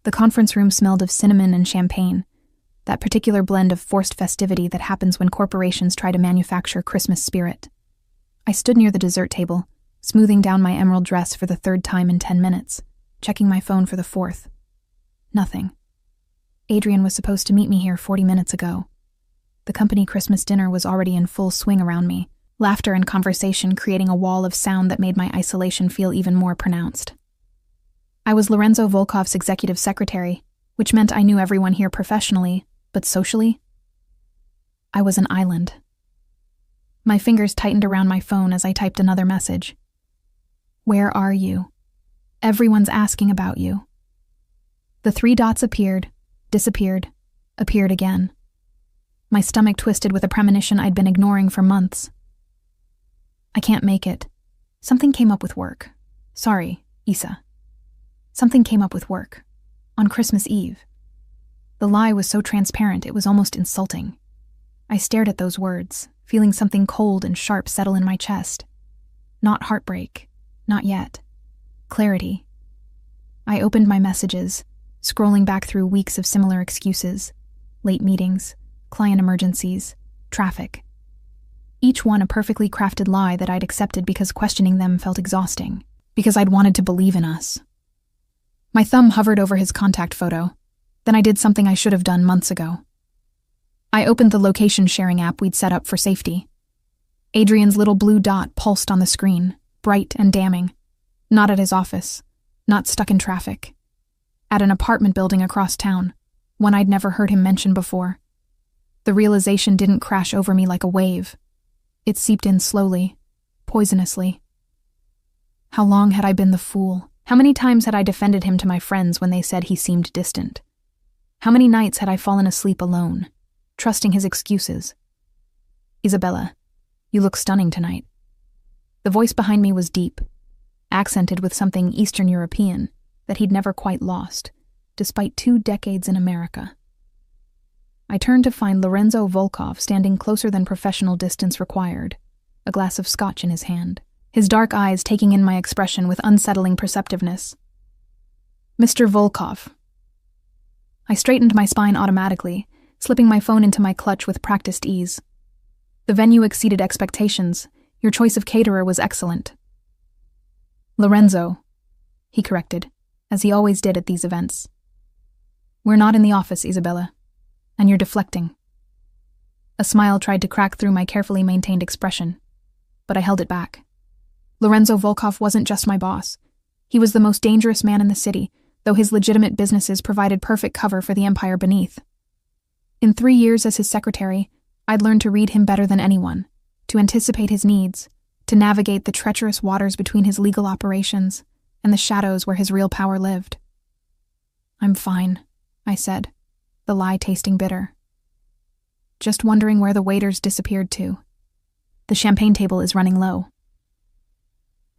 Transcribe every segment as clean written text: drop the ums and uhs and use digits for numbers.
The conference room smelled of cinnamon and champagne, that particular blend of forced festivity that happens when corporations try to manufacture Christmas spirit. I stood near the dessert table, smoothing down my emerald dress for the third time in 10 minutes, checking my phone for the fourth. Nothing. Adrian was supposed to meet me here 40 minutes ago. The company Christmas dinner was already in full swing around me, laughter and conversation creating a wall of sound that made my isolation feel even more pronounced. I was Lorenzo Volkov's executive secretary, which meant I knew everyone here professionally, but socially? I was an island. My fingers tightened around my phone as I typed another message. Where are you? Everyone's asking about you. The 3 dots appeared, disappeared, appeared again. My stomach twisted with a premonition I'd been ignoring for months. I can't make it. Something came up with work. Sorry, Isa. Something came up with work. On Christmas Eve. The lie was so transparent it was almost insulting. I stared at those words, feeling something cold and sharp settle in my chest. Not heartbreak. Not yet. Clarity. I opened my messages, scrolling back through weeks of similar excuses. Late meetings, client emergencies, traffic. Each one a perfectly crafted lie that I'd accepted because questioning them felt exhausting, because I'd wanted to believe in us. My thumb hovered over his contact photo. Then I did something I should have done months ago. I opened the location sharing app we'd set up for safety. Adrian's little blue dot pulsed on the screen, bright and damning. Not at his office, not stuck in traffic. At an apartment building across town, one I'd never heard him mention before. The realization didn't crash over me like a wave. It seeped in slowly, poisonously. How long had I been the fool? How many times had I defended him to my friends when they said he seemed distant? How many nights had I fallen asleep alone, trusting his excuses? Isabella, you look stunning tonight. The voice behind me was deep, accented with something Eastern European that he'd never quite lost, despite 2 decades in America. I turned to find Lorenzo Volkov standing closer than professional distance required, a glass of scotch in his hand, his dark eyes taking in my expression with unsettling perceptiveness. Mr. Volkov. I straightened my spine automatically, slipping my phone into my clutch with practiced ease. The venue exceeded expectations. Your choice of caterer was excellent. Lorenzo, he corrected, as he always did at these events. We're not in the office, Isabella, and you're deflecting. A smile tried to crack through my carefully maintained expression, but I held it back. Lorenzo Volkov wasn't just my boss. He was the most dangerous man in the city, though his legitimate businesses provided perfect cover for the empire beneath. In 3 years as his secretary, I'd learned to read him better than anyone, to anticipate his needs, to navigate the treacherous waters between his legal operations and the shadows where his real power lived. I'm fine, I said, the lie tasting bitter. Just wondering where the waiters disappeared to. The champagne table is running low.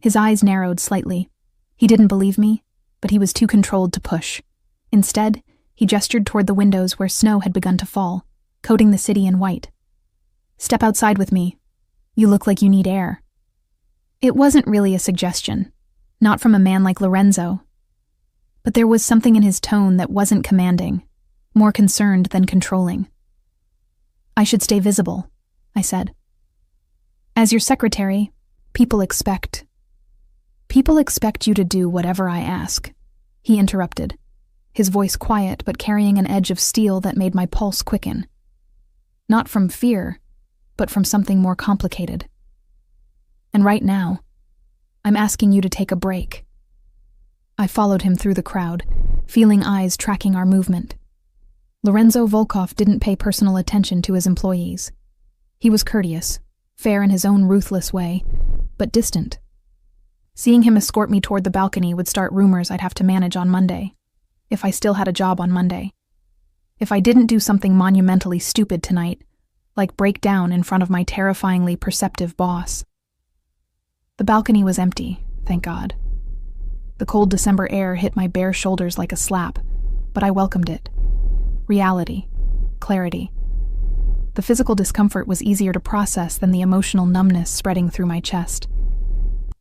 His eyes narrowed slightly. He didn't believe me, but he was too controlled to push. Instead, he gestured toward the windows where snow had begun to fall, coating the city in white. Step outside with me. You look like you need air. It wasn't really a suggestion, not from a man like Lorenzo. But there was something in his tone that wasn't commanding, more concerned than controlling. I should stay visible, I said. As your secretary, people expect you to do whatever I ask, he interrupted, his voice quiet but carrying an edge of steel that made my pulse quicken. Not from fear, but from something more complicated. And right now, I'm asking you to take a break. I followed him through the crowd, feeling eyes tracking our movement. Lorenzo Volkov didn't pay personal attention to his employees. He was courteous, fair in his own ruthless way, but distant. Seeing him escort me toward the balcony would start rumors I'd have to manage on Monday, if I still had a job on Monday. If I didn't do something monumentally stupid tonight, like break down in front of my terrifyingly perceptive boss. The balcony was empty, thank God. The cold December air hit my bare shoulders like a slap, but I welcomed it. Reality. Clarity. The physical discomfort was easier to process than the emotional numbness spreading through my chest.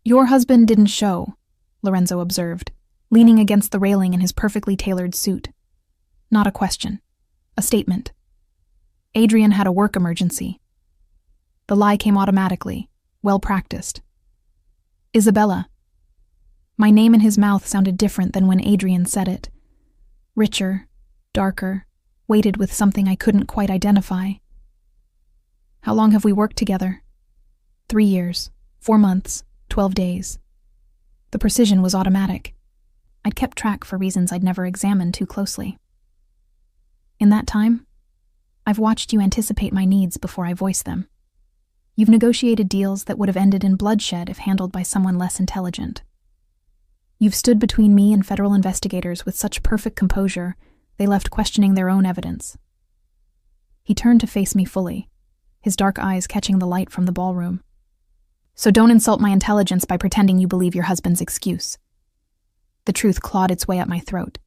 Your husband didn't show, Lorenzo observed, leaning against the railing in his perfectly tailored suit. Not a question. A statement. Adrian had a work emergency. The lie came automatically, well practiced. Isabella. My name in his mouth sounded different than when Adrian said it. Richer, darker, weighted with something I couldn't quite identify. How long have we worked together? 3 years, 4 months, 12 days. The precision was automatic. I'd kept track for reasons I'd never examined too closely. In that time, I've watched you anticipate my needs before I voice them. You've negotiated deals that would have ended in bloodshed if handled by someone less intelligent. You've stood between me and federal investigators with such perfect composure, they left questioning their own evidence. He turned to face me fully, his dark eyes catching the light from the ballroom. So don't insult my intelligence by pretending you believe your husband's excuse. The truth clawed its way up my throat.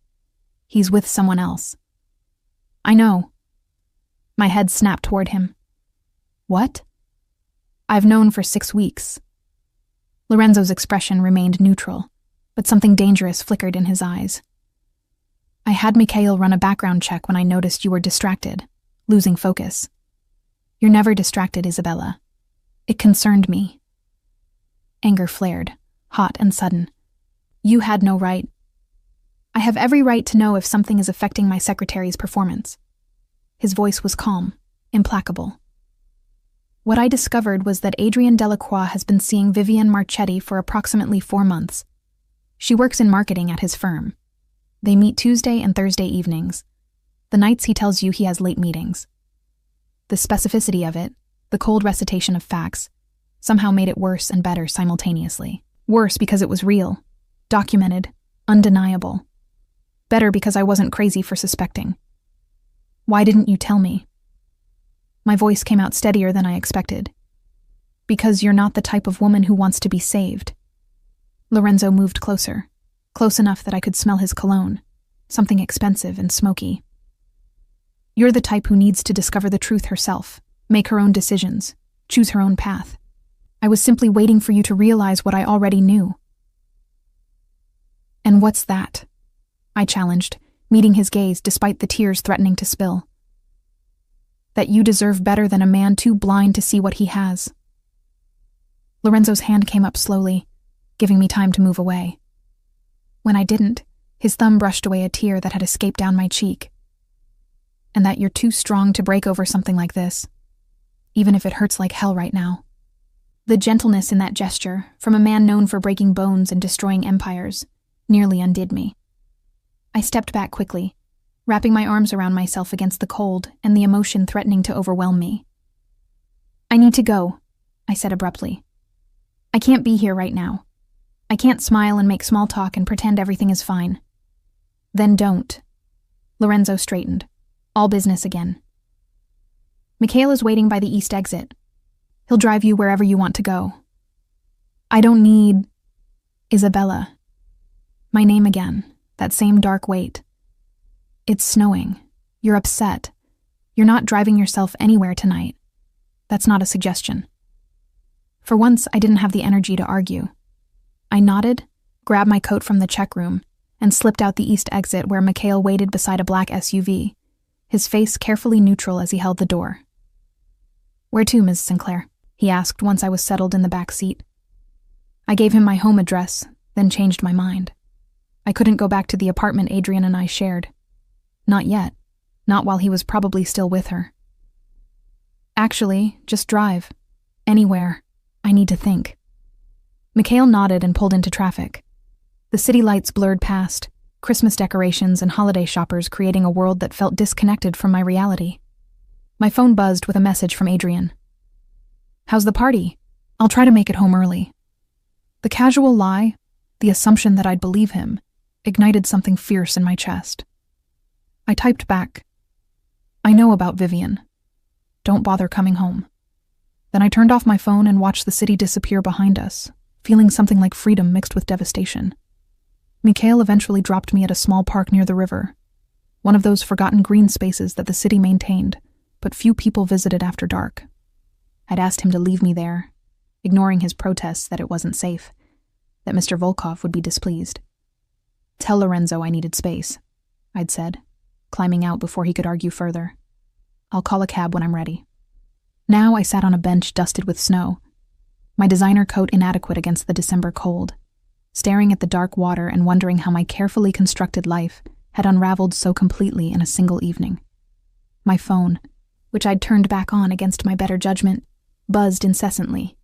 He's with someone else. I know. My head snapped toward him. What? I've known for 6 weeks. Lorenzo's expression remained neutral, but something dangerous flickered in his eyes. I had Mikhail run a background check when I noticed you were distracted, losing focus. You're never distracted, Isabella. It concerned me. Anger flared, hot and sudden. You had no right. I have every right to know if something is affecting my secretary's performance. His voice was calm, implacable. What I discovered was that Adrienne Delacroix has been seeing Vivienne Marchetti for approximately 4 months. She works in marketing at his firm. They meet Tuesday and Thursday evenings. The nights he tells you he has late meetings. The specificity of it, the cold recitation of facts, somehow made it worse and better simultaneously. Worse because it was real, documented, undeniable. Better because I wasn't crazy for suspecting. Why didn't you tell me? My voice came out steadier than I expected. Because you're not the type of woman who wants to be saved. Lorenzo moved closer, close enough that I could smell his cologne, something expensive and smoky. You're the type who needs to discover the truth herself, make her own decisions, choose her own path. I was simply waiting for you to realize what I already knew. And what's that? I challenged, meeting his gaze despite the tears threatening to spill. That you deserve better than a man too blind to see what he has. Lorenzo's hand came up slowly, giving me time to move away. When I didn't, his thumb brushed away a tear that had escaped down my cheek. And that you're too strong to break over something like this, even if it hurts like hell right now. The gentleness in that gesture, from a man known for breaking bones and destroying empires, nearly undid me. I stepped back quickly, wrapping my arms around myself against the cold and the emotion threatening to overwhelm me. I need to go, I said abruptly. I can't be here right now. I can't smile and make small talk and pretend everything is fine. Then don't. Lorenzo straightened. All business again. Mikhail is waiting by the east exit. He'll drive you wherever you want to go. I don't need... Isabella. My name again, that same dark weight. It's snowing. You're upset. You're not driving yourself anywhere tonight. That's not a suggestion. For once, I didn't have the energy to argue. I nodded, grabbed my coat from the check room, and slipped out the east exit where Mikhail waited beside a black SUV, his face carefully neutral as he held the door. Where to, Ms. Sinclair? He asked once I was settled in the back seat. I gave him my home address, then changed my mind. I couldn't go back to the apartment Adrian and I shared. Not yet. Not while he was probably still with her. Actually, just drive. Anywhere. I need to think. Mikhail nodded and pulled into traffic. The city lights blurred past, Christmas decorations and holiday shoppers creating a world that felt disconnected from my reality. My phone buzzed with a message from Adrian. How's the party? I'll try to make it home early. The casual lie, the assumption that I'd believe him, ignited something fierce in my chest. I typed back, I know about Vivienne. Don't bother coming home. Then I turned off my phone and watched the city disappear behind us, feeling something like freedom mixed with devastation. Mikhail eventually dropped me at a small park near the river, one of those forgotten green spaces that the city maintained, but few people visited after dark. I'd asked him to leave me there, ignoring his protests that it wasn't safe, that Mr. Volkov would be displeased. Tell Lorenzo I needed space, I'd said, climbing out before he could argue further. I'll call a cab when I'm ready. Now I sat on a bench dusted with snow, my designer coat inadequate against the December cold, staring at the dark water and wondering how my carefully constructed life had unraveled so completely in a single evening. My phone, which I'd turned back on against my better judgment, buzzed incessantly.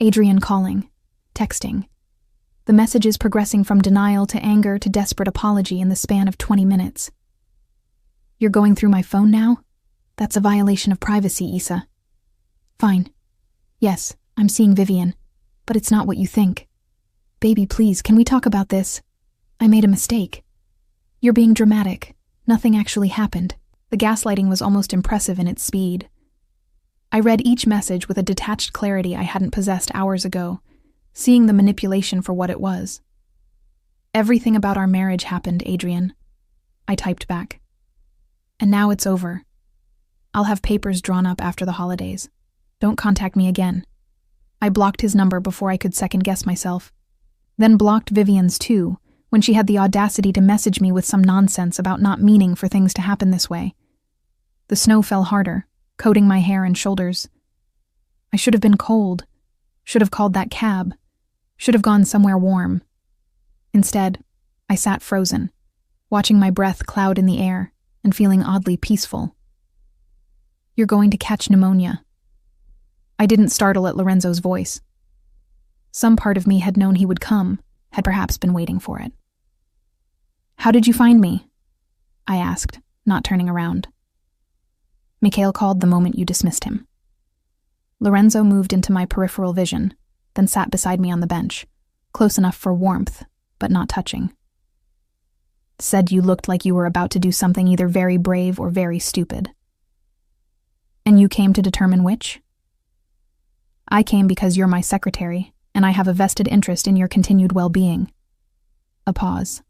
Adrian calling, texting. The messages progressing from denial to anger to desperate apology in the span of 20 minutes. You're going through my phone now? That's a violation of privacy, Issa. Fine. Yes, I'm seeing Vivian, but it's not what you think. Baby, please, can we talk about this? I made a mistake. You're being dramatic. Nothing actually happened. The gaslighting was almost impressive in its speed. I read each message with a detached clarity I hadn't possessed hours ago, seeing the manipulation for what it was. Everything about our marriage happened, Adrian. I typed back. And now it's over. I'll have papers drawn up after the holidays. Don't contact me again. I blocked his number before I could second-guess myself, then blocked Vivian's too, when she had the audacity to message me with some nonsense about not meaning for things to happen this way. The snow fell harder, coating my hair and shoulders. I should have been cold, should have called that cab, should have gone somewhere warm. Instead, I sat frozen, watching my breath cloud in the air and feeling oddly peaceful. You're going to catch pneumonia. I didn't startle at Lorenzo's voice. Some part of me had known he would come, had perhaps been waiting for it. How did you find me? I asked, not turning around. Mikhail called the moment you dismissed him. Lorenzo moved into my peripheral vision, then sat beside me on the bench, close enough for warmth, but not touching. Said you looked like you were about to do something either very brave or very stupid. And you came to determine which? I came because you're my secretary, and I have a vested interest in your continued well-being. A pause.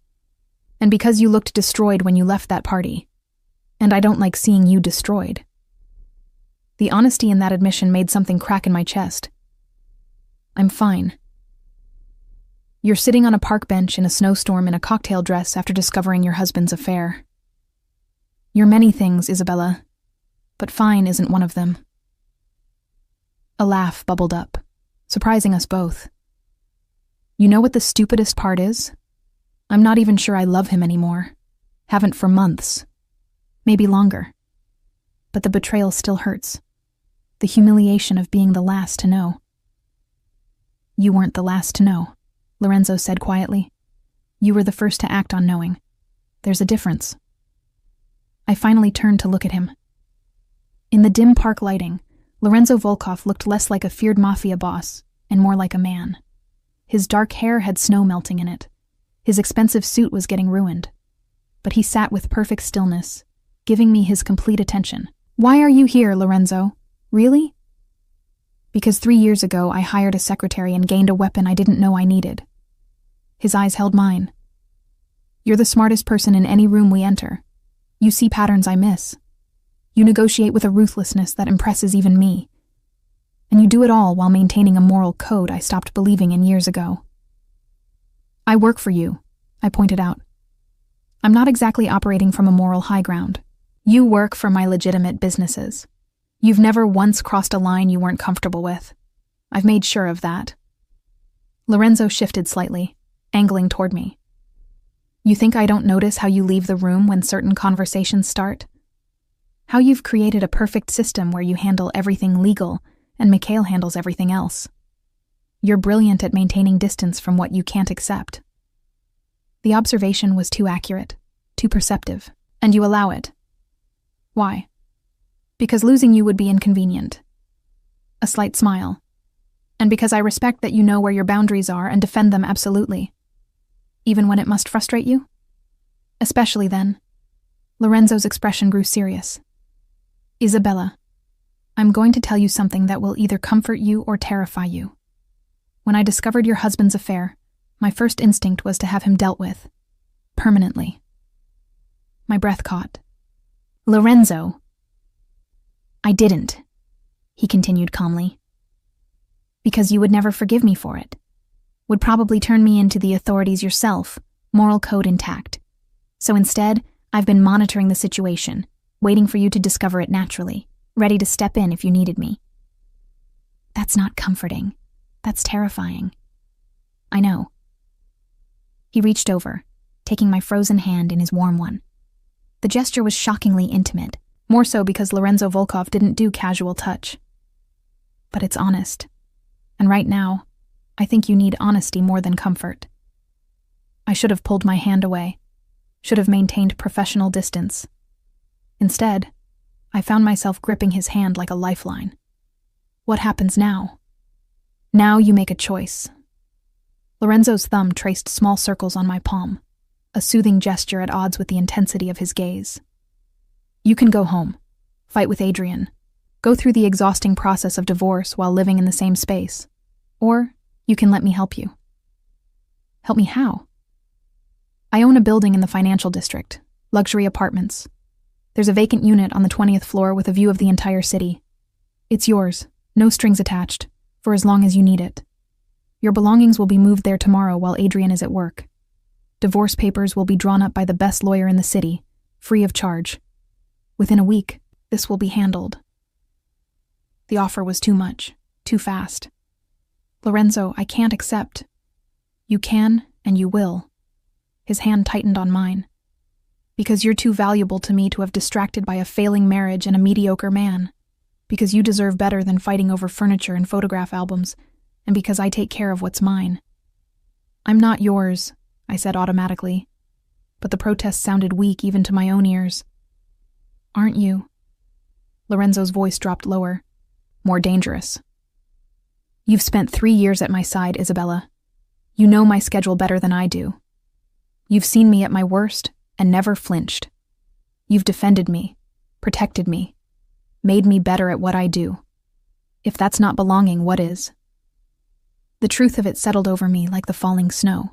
And because you looked destroyed when you left that party. And I don't like seeing you destroyed. The honesty in that admission made something crack in my chest. I'm fine. You're sitting on a park bench in a snowstorm in a cocktail dress after discovering your husband's affair. You're many things, Isabella, but fine isn't one of them. A laugh bubbled up, surprising us both. You know what the stupidest part is? I'm not even sure I love him anymore. Haven't for months. Maybe longer. But the betrayal still hurts. The humiliation of being the last to know. You weren't the last to know, Lorenzo said quietly. You were the first to act on knowing. There's a difference. I finally turned to look at him. In the dim park lighting, Lorenzo Volkov looked less like a feared mafia boss and more like a man. His dark hair had snow melting in it. His expensive suit was getting ruined. But he sat with perfect stillness, giving me his complete attention. Why are you here, Lorenzo? Really? Because 3 years ago I hired a secretary and gained a weapon I didn't know I needed. His eyes held mine. You're the smartest person in any room we enter. You see patterns I miss. You negotiate with a ruthlessness that impresses even me. And you do it all while maintaining a moral code I stopped believing in years ago. I work for you, I pointed out. I'm not exactly operating from a moral high ground. You work for my legitimate businesses. You've never once crossed a line you weren't comfortable with. I've made sure of that. Lorenzo shifted slightly, angling toward me. You think I don't notice how you leave the room when certain conversations start? How you've created a perfect system where you handle everything legal and Mikhail handles everything else. You're brilliant at maintaining distance from what you can't accept. The observation was too accurate, too perceptive, and you allow it. Why? Because losing you would be inconvenient. A slight smile. And because I respect that you know where your boundaries are and defend them absolutely. Even when it must frustrate you? Especially then. Lorenzo's expression grew serious. Isabella, I'm going to tell you something that will either comfort you or terrify you. When I discovered your husband's affair, my first instinct was to have him dealt with. Permanently. My breath caught. Lorenzo. I didn't, he continued calmly. Because you would never forgive me for it. Would probably turn me into the authorities yourself, moral code intact. So instead, I've been monitoring the situation, waiting for you to discover it naturally, ready to step in if you needed me. That's not comforting. That's terrifying. I know. He reached over, taking my frozen hand in his warm one. The gesture was shockingly intimate, more so because Lorenzo Volkov didn't do casual touch. But it's honest. And right now, I think you need honesty more than comfort. I should have pulled my hand away, should have maintained professional distance. Instead, I found myself gripping his hand like a lifeline. What happens now? Now you make a choice. Lorenzo's thumb traced small circles on my palm, a soothing gesture at odds with the intensity of his gaze. You can go home, fight with Adrian, go through the exhausting process of divorce while living in the same space. Or you can let me help you. Help me how? I own a building in the financial district, luxury apartments. There's a vacant unit on the 20th floor with a view of the entire city. It's yours, no strings attached, for as long as you need it. Your belongings will be moved there tomorrow while Adrian is at work. Divorce papers will be drawn up by the best lawyer in the city, free of charge. Within a week, this will be handled. The offer was too much, too fast. Lorenzo, I can't accept. You can, and you will. His hand tightened on mine. Because you're too valuable to me to have distracted by a failing marriage and a mediocre man. Because you deserve better than fighting over furniture and photograph albums, and because I take care of what's mine. I'm not yours, I said automatically, but the protest sounded weak even to my own ears. Aren't you? Lorenzo's voice dropped lower, more dangerous. You've spent 3 years at my side, Isabella. You know my schedule better than I do. You've seen me at my worst and never flinched. You've defended me, protected me, made me better at what I do. If that's not belonging, what is? The truth of it settled over me like the falling snow.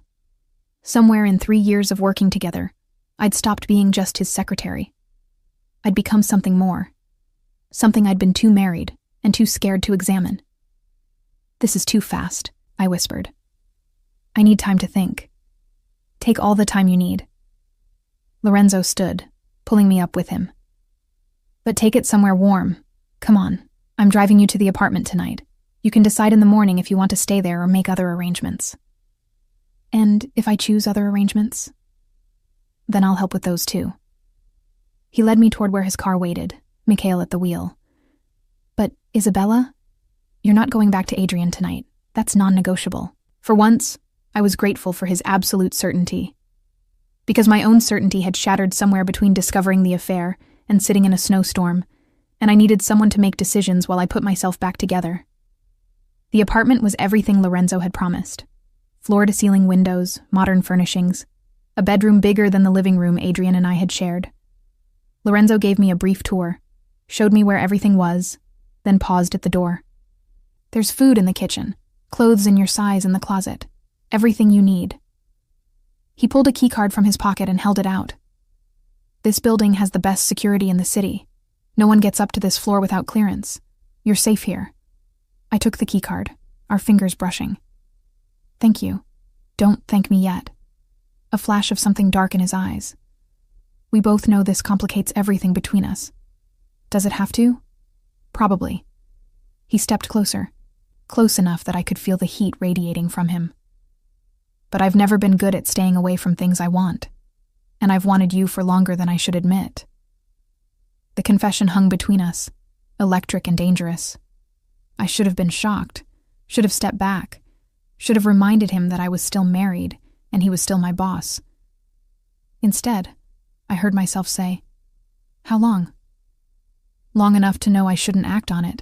Somewhere in 3 years of working together, I'd stopped being just his secretary. I'd become something more. Something I'd been too married and too scared to examine. This is too fast, I whispered. I need time to think. Take all the time you need. Lorenzo stood, pulling me up with him. But take it somewhere warm. Come on, I'm driving you to the apartment tonight. You can decide in the morning if you want to stay there or make other arrangements. And if I choose other arrangements? Then I'll help with those too. He led me toward where his car waited, Mikhail at the wheel. But, Isabella? You're not going back to Adrian tonight. That's non-negotiable. For once, I was grateful for his absolute certainty. Because my own certainty had shattered somewhere between discovering the affair and sitting in a snowstorm, and I needed someone to make decisions while I put myself back together. The apartment was everything Lorenzo had promised. Floor-to-ceiling windows, modern furnishings, a bedroom bigger than the living room Adrian and I had shared. Lorenzo gave me a brief tour, showed me where everything was, then paused at the door. There's food in the kitchen, clothes in your size in the closet, everything you need. He pulled a keycard from his pocket and held it out. This building has the best security in the city. No one gets up to this floor without clearance. You're safe here. I took the keycard, our fingers brushing. Thank you. Don't thank me yet. A flash of something dark in his eyes. We both know this complicates everything between us. Does it have to? Probably. He stepped closer, close enough that I could feel the heat radiating from him. But I've never been good at staying away from things I want, and I've wanted you for longer than I should admit. The confession hung between us, electric and dangerous. I should have been shocked, should have stepped back, should have reminded him that I was still married and he was still my boss. Instead, I heard myself say, "How long?" Long enough to know I shouldn't act on it.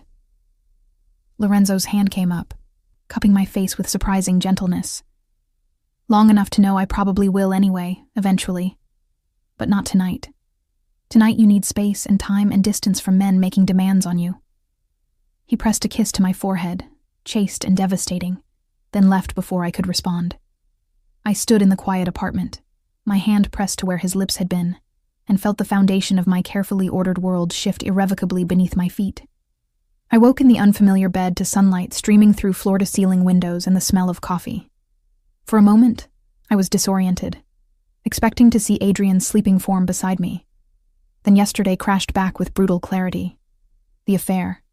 Lorenzo's hand came up, cupping my face with surprising gentleness. Long enough to know I probably will anyway, eventually. But not tonight. Tonight you need space and time and distance from men making demands on you. He pressed a kiss to my forehead, chaste and devastating, then left before I could respond. I stood in the quiet apartment, my hand pressed to where his lips had been, and felt the foundation of my carefully ordered world shift irrevocably beneath my feet. I woke in the unfamiliar bed to sunlight streaming through floor-to-ceiling windows and the smell of coffee. For a moment, I was disoriented, expecting to see Adrian's sleeping form beside me. Then yesterday crashed back with brutal clarity. The affair.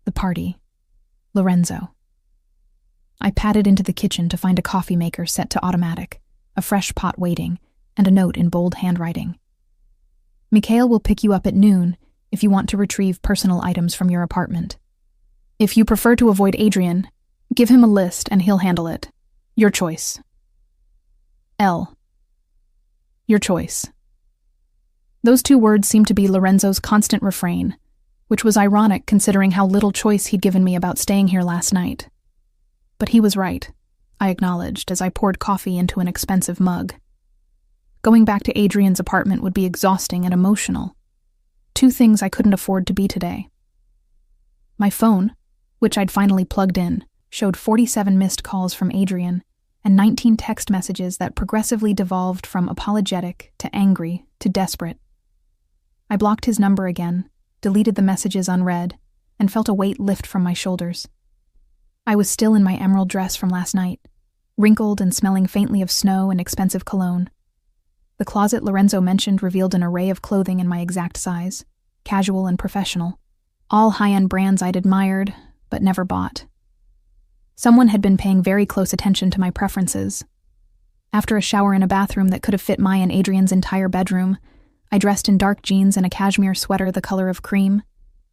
The party. Lorenzo. I padded into the kitchen to find a coffee maker set to automatic, a fresh pot waiting, and a note in bold handwriting. Mikhail will pick you up at noon if you want to retrieve personal items from your apartment. If you prefer to avoid Adrian, give him a list and he'll handle it. Your choice. L. Your choice. Those two words seemed to be Lorenzo's constant refrain, which was ironic considering how little choice he'd given me about staying here last night. But he was right, I acknowledged as I poured coffee into an expensive mug. Going back to Adrian's apartment would be exhausting and emotional. Two things I couldn't afford to be today. My phone, which I'd finally plugged in, showed 47 missed calls from Adrian and 19 text messages that progressively devolved from apologetic to angry to desperate. I blocked his number again, deleted the messages unread, and felt a weight lift from my shoulders. I was still in my emerald dress from last night, wrinkled and smelling faintly of snow and expensive cologne. The closet Lorenzo mentioned revealed an array of clothing in my exact size, casual and professional, all high-end brands I'd admired, but never bought. Someone had been paying very close attention to my preferences. After a shower in a bathroom that could have fit my and Adrian's entire bedroom, I dressed in dark jeans and a cashmere sweater the color of cream,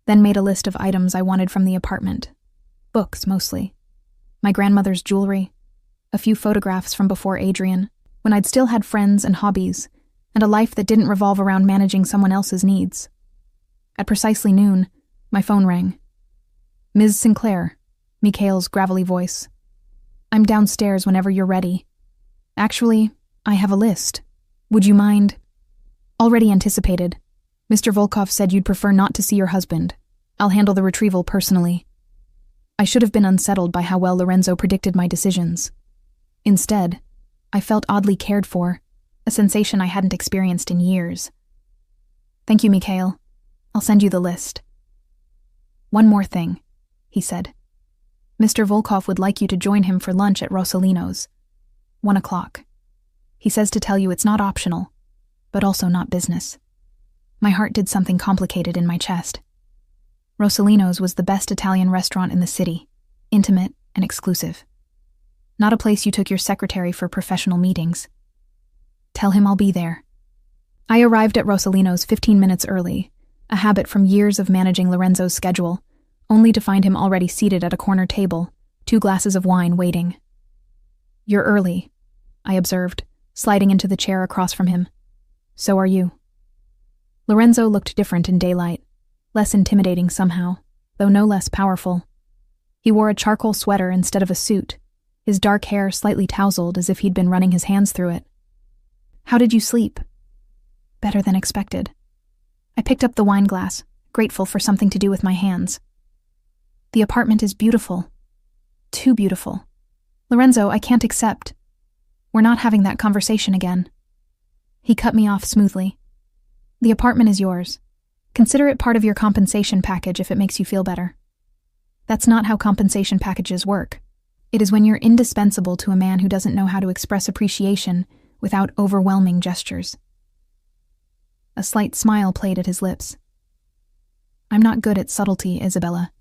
then made a list of items I wanted from the apartment. Books, mostly. My grandmother's jewelry, a few photographs from before Adrian, when I'd still had friends and hobbies, and a life that didn't revolve around managing someone else's needs. At precisely noon, my phone rang. Ms. Sinclair, Mikhail's gravelly voice. I'm downstairs whenever you're ready. Actually, I have a list. Would you mind? Already anticipated. Mr. Volkov said you'd prefer not to see your husband. I'll handle the retrieval personally. I should have been unsettled by how well Lorenzo predicted my decisions. Instead, I felt oddly cared for, a sensation I hadn't experienced in years. Thank you, Mikhail. I'll send you the list. One more thing, he said. Mr. Volkov would like you to join him for lunch at Rossellino's. 1 o'clock. He says to tell you it's not optional, but also not business. My heart did something complicated in my chest. Rossellino's was the best Italian restaurant in the city, intimate and exclusive. Not a place you took your secretary for professional meetings. Tell him I'll be there. I arrived at Rossellino's 15 minutes early, a habit from years of managing Lorenzo's schedule, only to find him already seated at a corner table, 2 glasses of wine waiting. You're early, I observed, sliding into the chair across from him. So are you. Lorenzo looked different in daylight, less intimidating somehow, though no less powerful. He wore a charcoal sweater instead of a suit, his dark hair slightly tousled as if he'd been running his hands through it. How did you sleep? Better than expected. I picked up the wine glass, grateful for something to do with my hands. The apartment is beautiful. Too beautiful. Lorenzo, I can't accept. We're not having that conversation again. He cut me off smoothly. The apartment is yours. Consider it part of your compensation package if it makes you feel better. That's not how compensation packages work. It is when you're indispensable to a man who doesn't know how to express appreciation without overwhelming gestures. A slight smile played at his lips. I'm not good at subtlety, Isabella.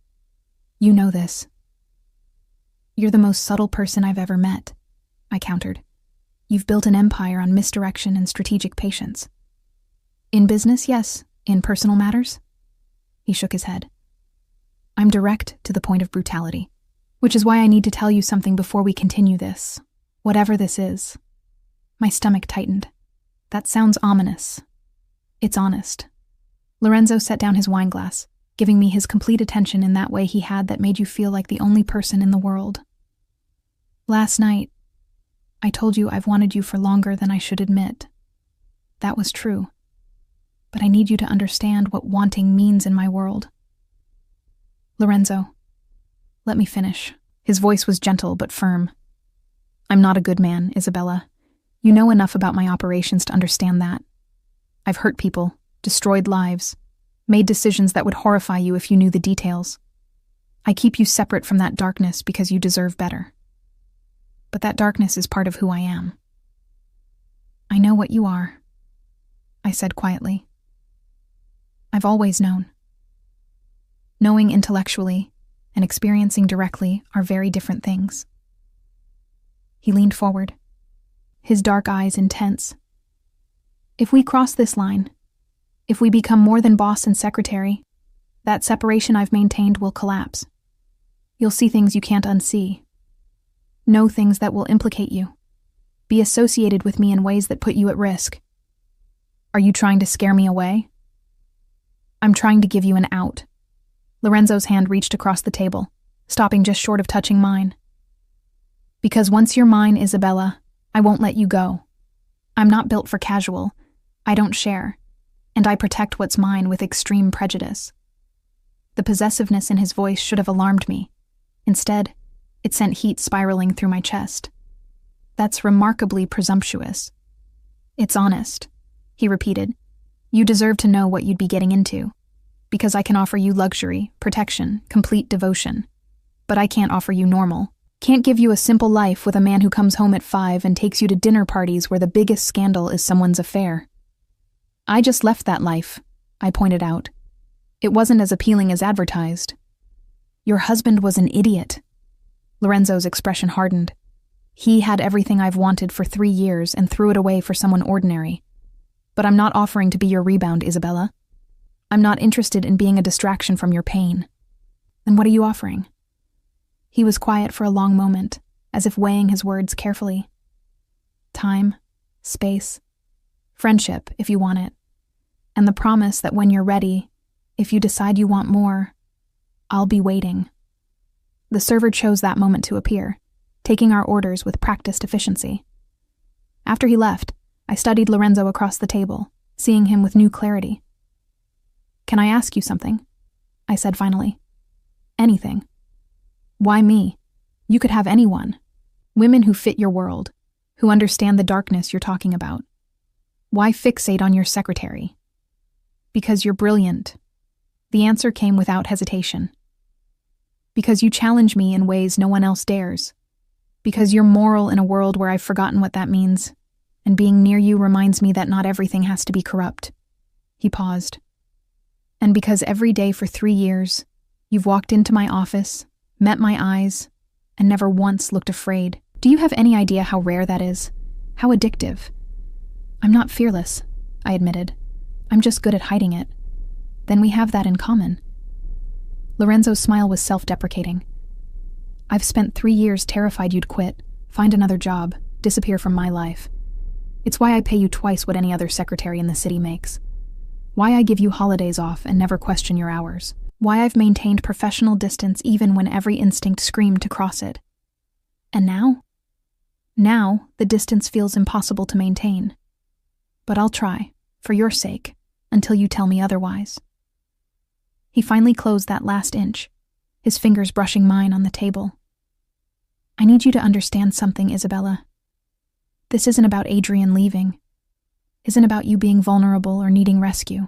You know this. You're the most subtle person I've ever met, I countered. You've built an empire on misdirection and strategic patience. In business, yes. In personal matters? He shook his head. I'm direct to the point of brutality, which is why I need to tell you something before we continue this, whatever this is. My stomach tightened. That sounds ominous. It's honest. Lorenzo set down his wine glass, giving me his complete attention in that way he had that made you feel like the only person in the world. Last night, I told you I've wanted you for longer than I should admit. That was true. But I need you to understand what wanting means in my world. Lorenzo, let me finish. His voice was gentle but firm. I'm not a good man, Isabella. You know enough about my operations to understand that. I've hurt people, destroyed lives, made decisions that would horrify you if you knew the details. I keep you separate from that darkness because you deserve better. But that darkness is part of who I am. I know what you are, I said quietly. I've always known. Knowing intellectually and experiencing directly are very different things. He leaned forward, his dark eyes intense. If we cross this line, if we become more than boss and secretary, that separation I've maintained will collapse. You'll see things you can't unsee. Know things that will implicate you. Be associated with me in ways that put you at risk. Are you trying to scare me away? I'm trying to give you an out. Lorenzo's hand reached across the table, stopping just short of touching mine. Because once you're mine, Isabella, I won't let you go. I'm not built for casual. I don't share. And I protect what's mine with extreme prejudice. The possessiveness in his voice should have alarmed me. Instead, it sent heat spiraling through my chest. That's remarkably presumptuous. It's honest, he repeated. You deserve to know what you'd be getting into, because I can offer you luxury, protection, complete devotion. But I can't offer you normal. Can't give you a simple life with a man who comes home at 5 and takes you to dinner parties where the biggest scandal is someone's affair. I just left that life, I pointed out. It wasn't as appealing as advertised. Your husband was an idiot. Lorenzo's expression hardened. He had everything I've wanted for 3 years and threw it away for someone ordinary. But I'm not offering to be your rebound, Isabella. I'm not interested in being a distraction from your pain. Then what are you offering? He was quiet for a long moment, as if weighing his words carefully. Time, space, friendship, if you want it, and the promise that when you're ready, if you decide you want more, I'll be waiting. The server chose that moment to appear, taking our orders with practiced efficiency. After he left, I studied Lorenzo across the table, seeing him with new clarity. Can I ask you something? I said finally. Anything. Why me? You could have anyone. Women who fit your world, who understand the darkness you're talking about. Why fixate on your secretary? Because you're brilliant. The answer came without hesitation. Because you challenge me in ways no one else dares. Because you're moral in a world where I've forgotten what that means, and being near you reminds me that not everything has to be corrupt. He paused. And because every day for 3 years, you've walked into my office, met my eyes, and never once looked afraid. Do you have any idea how rare that is? How addictive? I'm not fearless, I admitted. I'm just good at hiding it. Then we have that in common. Lorenzo's smile was self-deprecating. I've spent 3 years terrified you'd quit, find another job, disappear from my life. It's why I pay you twice what any other secretary in the city makes. Why I give you holidays off and never question your hours. Why I've maintained professional distance even when every instinct screamed to cross it. And now? Now, the distance feels impossible to maintain. But I'll try, for your sake, until you tell me otherwise. He finally closed that last inch, his fingers brushing mine on the table. I need you to understand something, Isabella. This isn't about Adrian leaving. Isn't about you being vulnerable or needing rescue.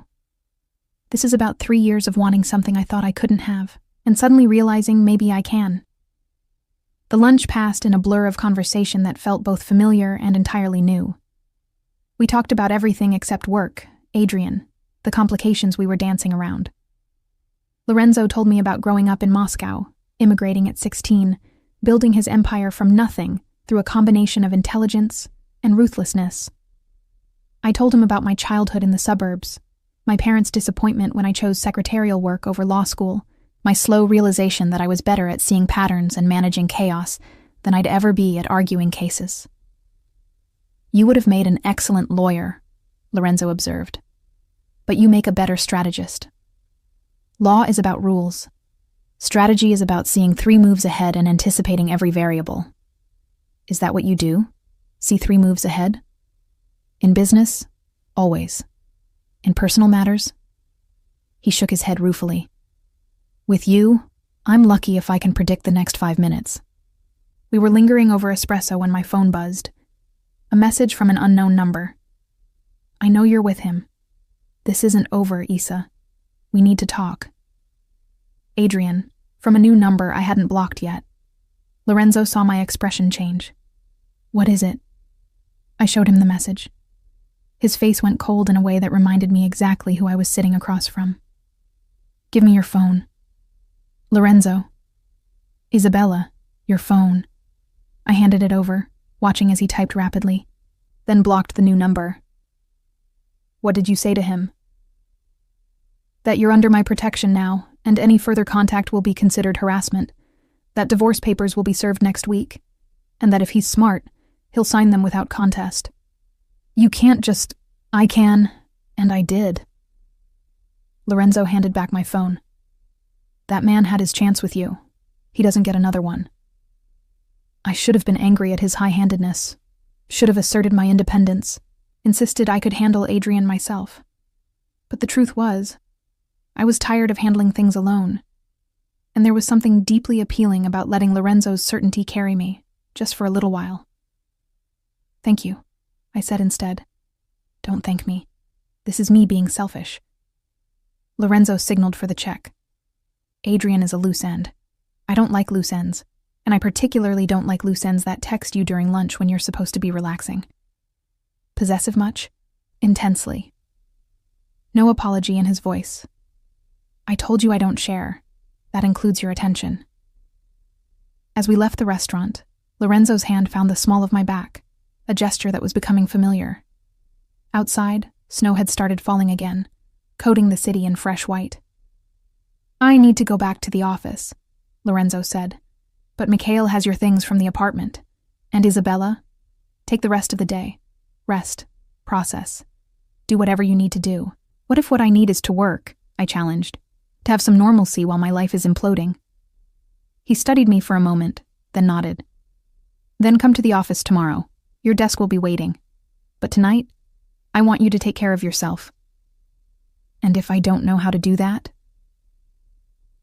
This is about 3 years of wanting something I thought I couldn't have, and suddenly realizing maybe I can. The lunch passed in a blur of conversation that felt both familiar and entirely new. We talked about everything except work, Adrian, the complications we were dancing around. Lorenzo told me about growing up in Moscow, immigrating at 16, building his empire from nothing through a combination of intelligence and ruthlessness. I told him about my childhood in the suburbs, my parents' disappointment when I chose secretarial work over law school, my slow realization that I was better at seeing patterns and managing chaos than I'd ever be at arguing cases. You would have made an excellent lawyer, Lorenzo observed, but you make a better strategist. Law is about rules. Strategy is about seeing 3 moves ahead and anticipating every variable. Is that what you do? See 3 moves ahead? In business, always. In personal matters? He shook his head ruefully. With you, I'm lucky if I can predict the next 5 minutes. We were lingering over espresso when my phone buzzed. A message from an unknown number. I know you're with him. This isn't over, Issa. We need to talk. Adrian, from a new number I hadn't blocked yet. Lorenzo saw my expression change. What is it? I showed him the message. His face went cold in a way that reminded me exactly who I was sitting across from. "Give me your phone." "Lorenzo." "Isabella, your phone." I handed it over, watching as he typed rapidly, then blocked the new number. "What did you say to him?" "That you're under my protection now, and any further contact will be considered harassment, that divorce papers will be served next week, and that if he's smart, he'll sign them without contest. You can't just... I can, and I did." Lorenzo handed back my phone. "That man had his chance with you. He doesn't get another one." I should have been angry at his high-handedness, should have asserted my independence, insisted I could handle Adrian myself. But the truth was, I was tired of handling things alone, and there was something deeply appealing about letting Lorenzo's certainty carry me, just for a little while. "Thank you," I said instead. "Don't thank me. This is me being selfish." Lorenzo signaled for the check. "Adrian is a loose end. I don't like loose ends, and I particularly don't like loose ends that text you during lunch when you're supposed to be relaxing." "Possessive much?" "Intensely." No apology in his voice. "I told you I don't share. That includes your attention." As we left the restaurant, Lorenzo's hand found the small of my back, a gesture that was becoming familiar. Outside, snow had started falling again, coating the city in fresh white. "I need to go back to the office," Lorenzo said, "but Mikhail has your things from the apartment. And Isabella? Take the rest of the day. Rest. Process. Do whatever you need to do." "What if what I need is to work?" I challenged. "To have some normalcy while my life is imploding." He studied me for a moment, then nodded. "Then come to the office tomorrow. Your desk will be waiting. But tonight, I want you to take care of yourself." "And if I don't know how to do that?"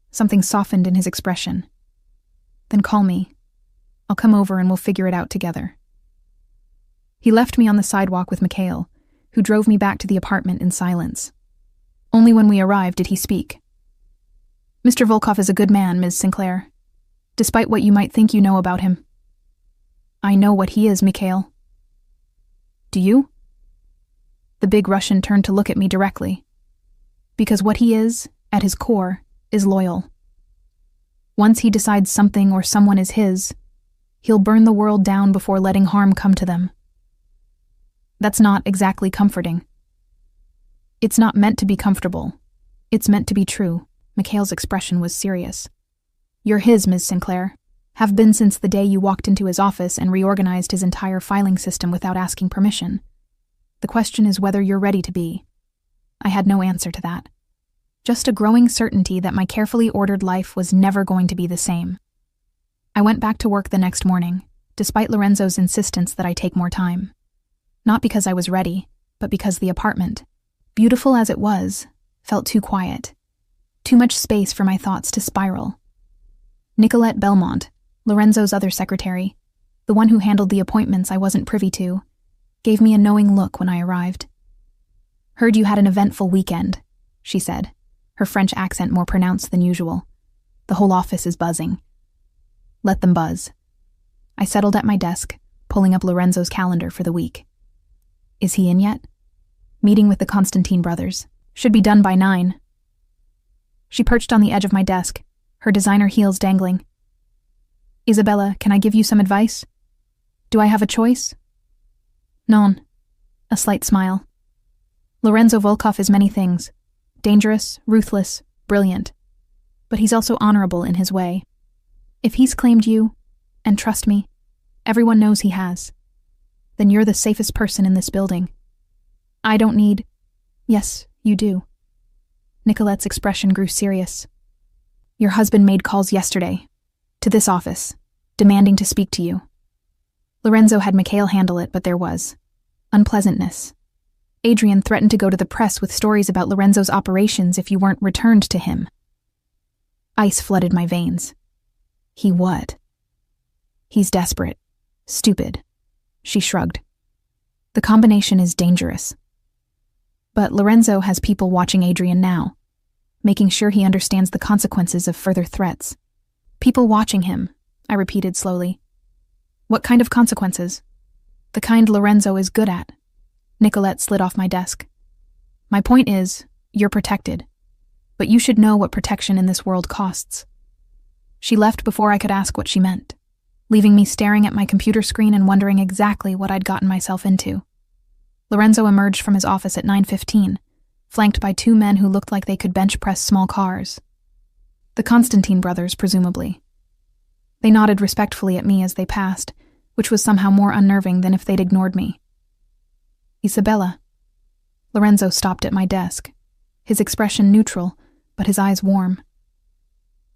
Something softened in his expression. "Then call me. I'll come over and we'll figure it out together." He left me on the sidewalk with Mikhail, who drove me back to the apartment in silence. Only when we arrived did he speak. "Mr. Volkov is a good man, Ms. Sinclair, despite what you might think you know about him." "I know what he is, Mikhail." "Do you?" The big Russian turned to look at me directly. "Because what he is, at his core, is loyal. Once he decides something or someone is his, he'll burn the world down before letting harm come to them." That's not exactly comforting. "It's not meant to be comfortable. It's meant to be true." Mikhail's expression was serious. "You're his, Ms. Sinclair. Have been since the day you walked into his office and reorganized his entire filing system without asking permission. The question is whether you're ready to be." I had no answer to that. Just a growing certainty that my carefully ordered life was never going to be the same. I went back to work the next morning, despite Lorenzo's insistence that I take more time. Not because I was ready, but because the apartment, beautiful as it was, felt too quiet. Too much space for my thoughts to spiral. Nicolette Belmont, Lorenzo's other secretary, the one who handled the appointments I wasn't privy to, gave me a knowing look when I arrived. "Heard you had an eventful weekend," she said, her French accent more pronounced than usual. "The whole office is buzzing." "Let them buzz." I settled at my desk, pulling up Lorenzo's calendar for the week. "Is he in yet?" "Meeting with the Constantine brothers. Should be done by 9. She perched on the edge of my desk, her designer heels dangling. "Isabella, can I give you some advice? Do I have a choice?" "Non." A slight smile. "Lorenzo Volkov is many things. Dangerous, ruthless, brilliant. But he's also honorable in his way. If he's claimed you, and trust me, everyone knows he has, then you're the safest person in this building. I don't need..." "Yes, you do." Nicolette's expression grew serious. "Your husband made calls yesterday, to this office, demanding to speak to you." Lorenzo had Mikhail handle it, but there was unpleasantness. Adrian threatened to go to the press with stories about Lorenzo's operations if you weren't returned to him. Ice flooded my veins. He what? "He's desperate. Stupid." She shrugged. "The combination is dangerous. But Lorenzo has people watching Adrian now, making sure he understands the consequences of further threats." "People watching him," I repeated slowly. "What kind of consequences?" "The kind Lorenzo is good at. Nicolette slid off my desk. My point is, you're protected. But you should know what protection in this world costs. She left before I could ask what she meant, leaving me staring at my computer screen and wondering exactly what I'd gotten myself into. Lorenzo emerged from his office at 9:15, flanked by two men who looked like they could bench press small cars. The Constantine brothers, presumably. They nodded respectfully at me as they passed, which was somehow more unnerving than if they'd ignored me. Isabella. Lorenzo stopped at my desk, his expression neutral, but his eyes warm.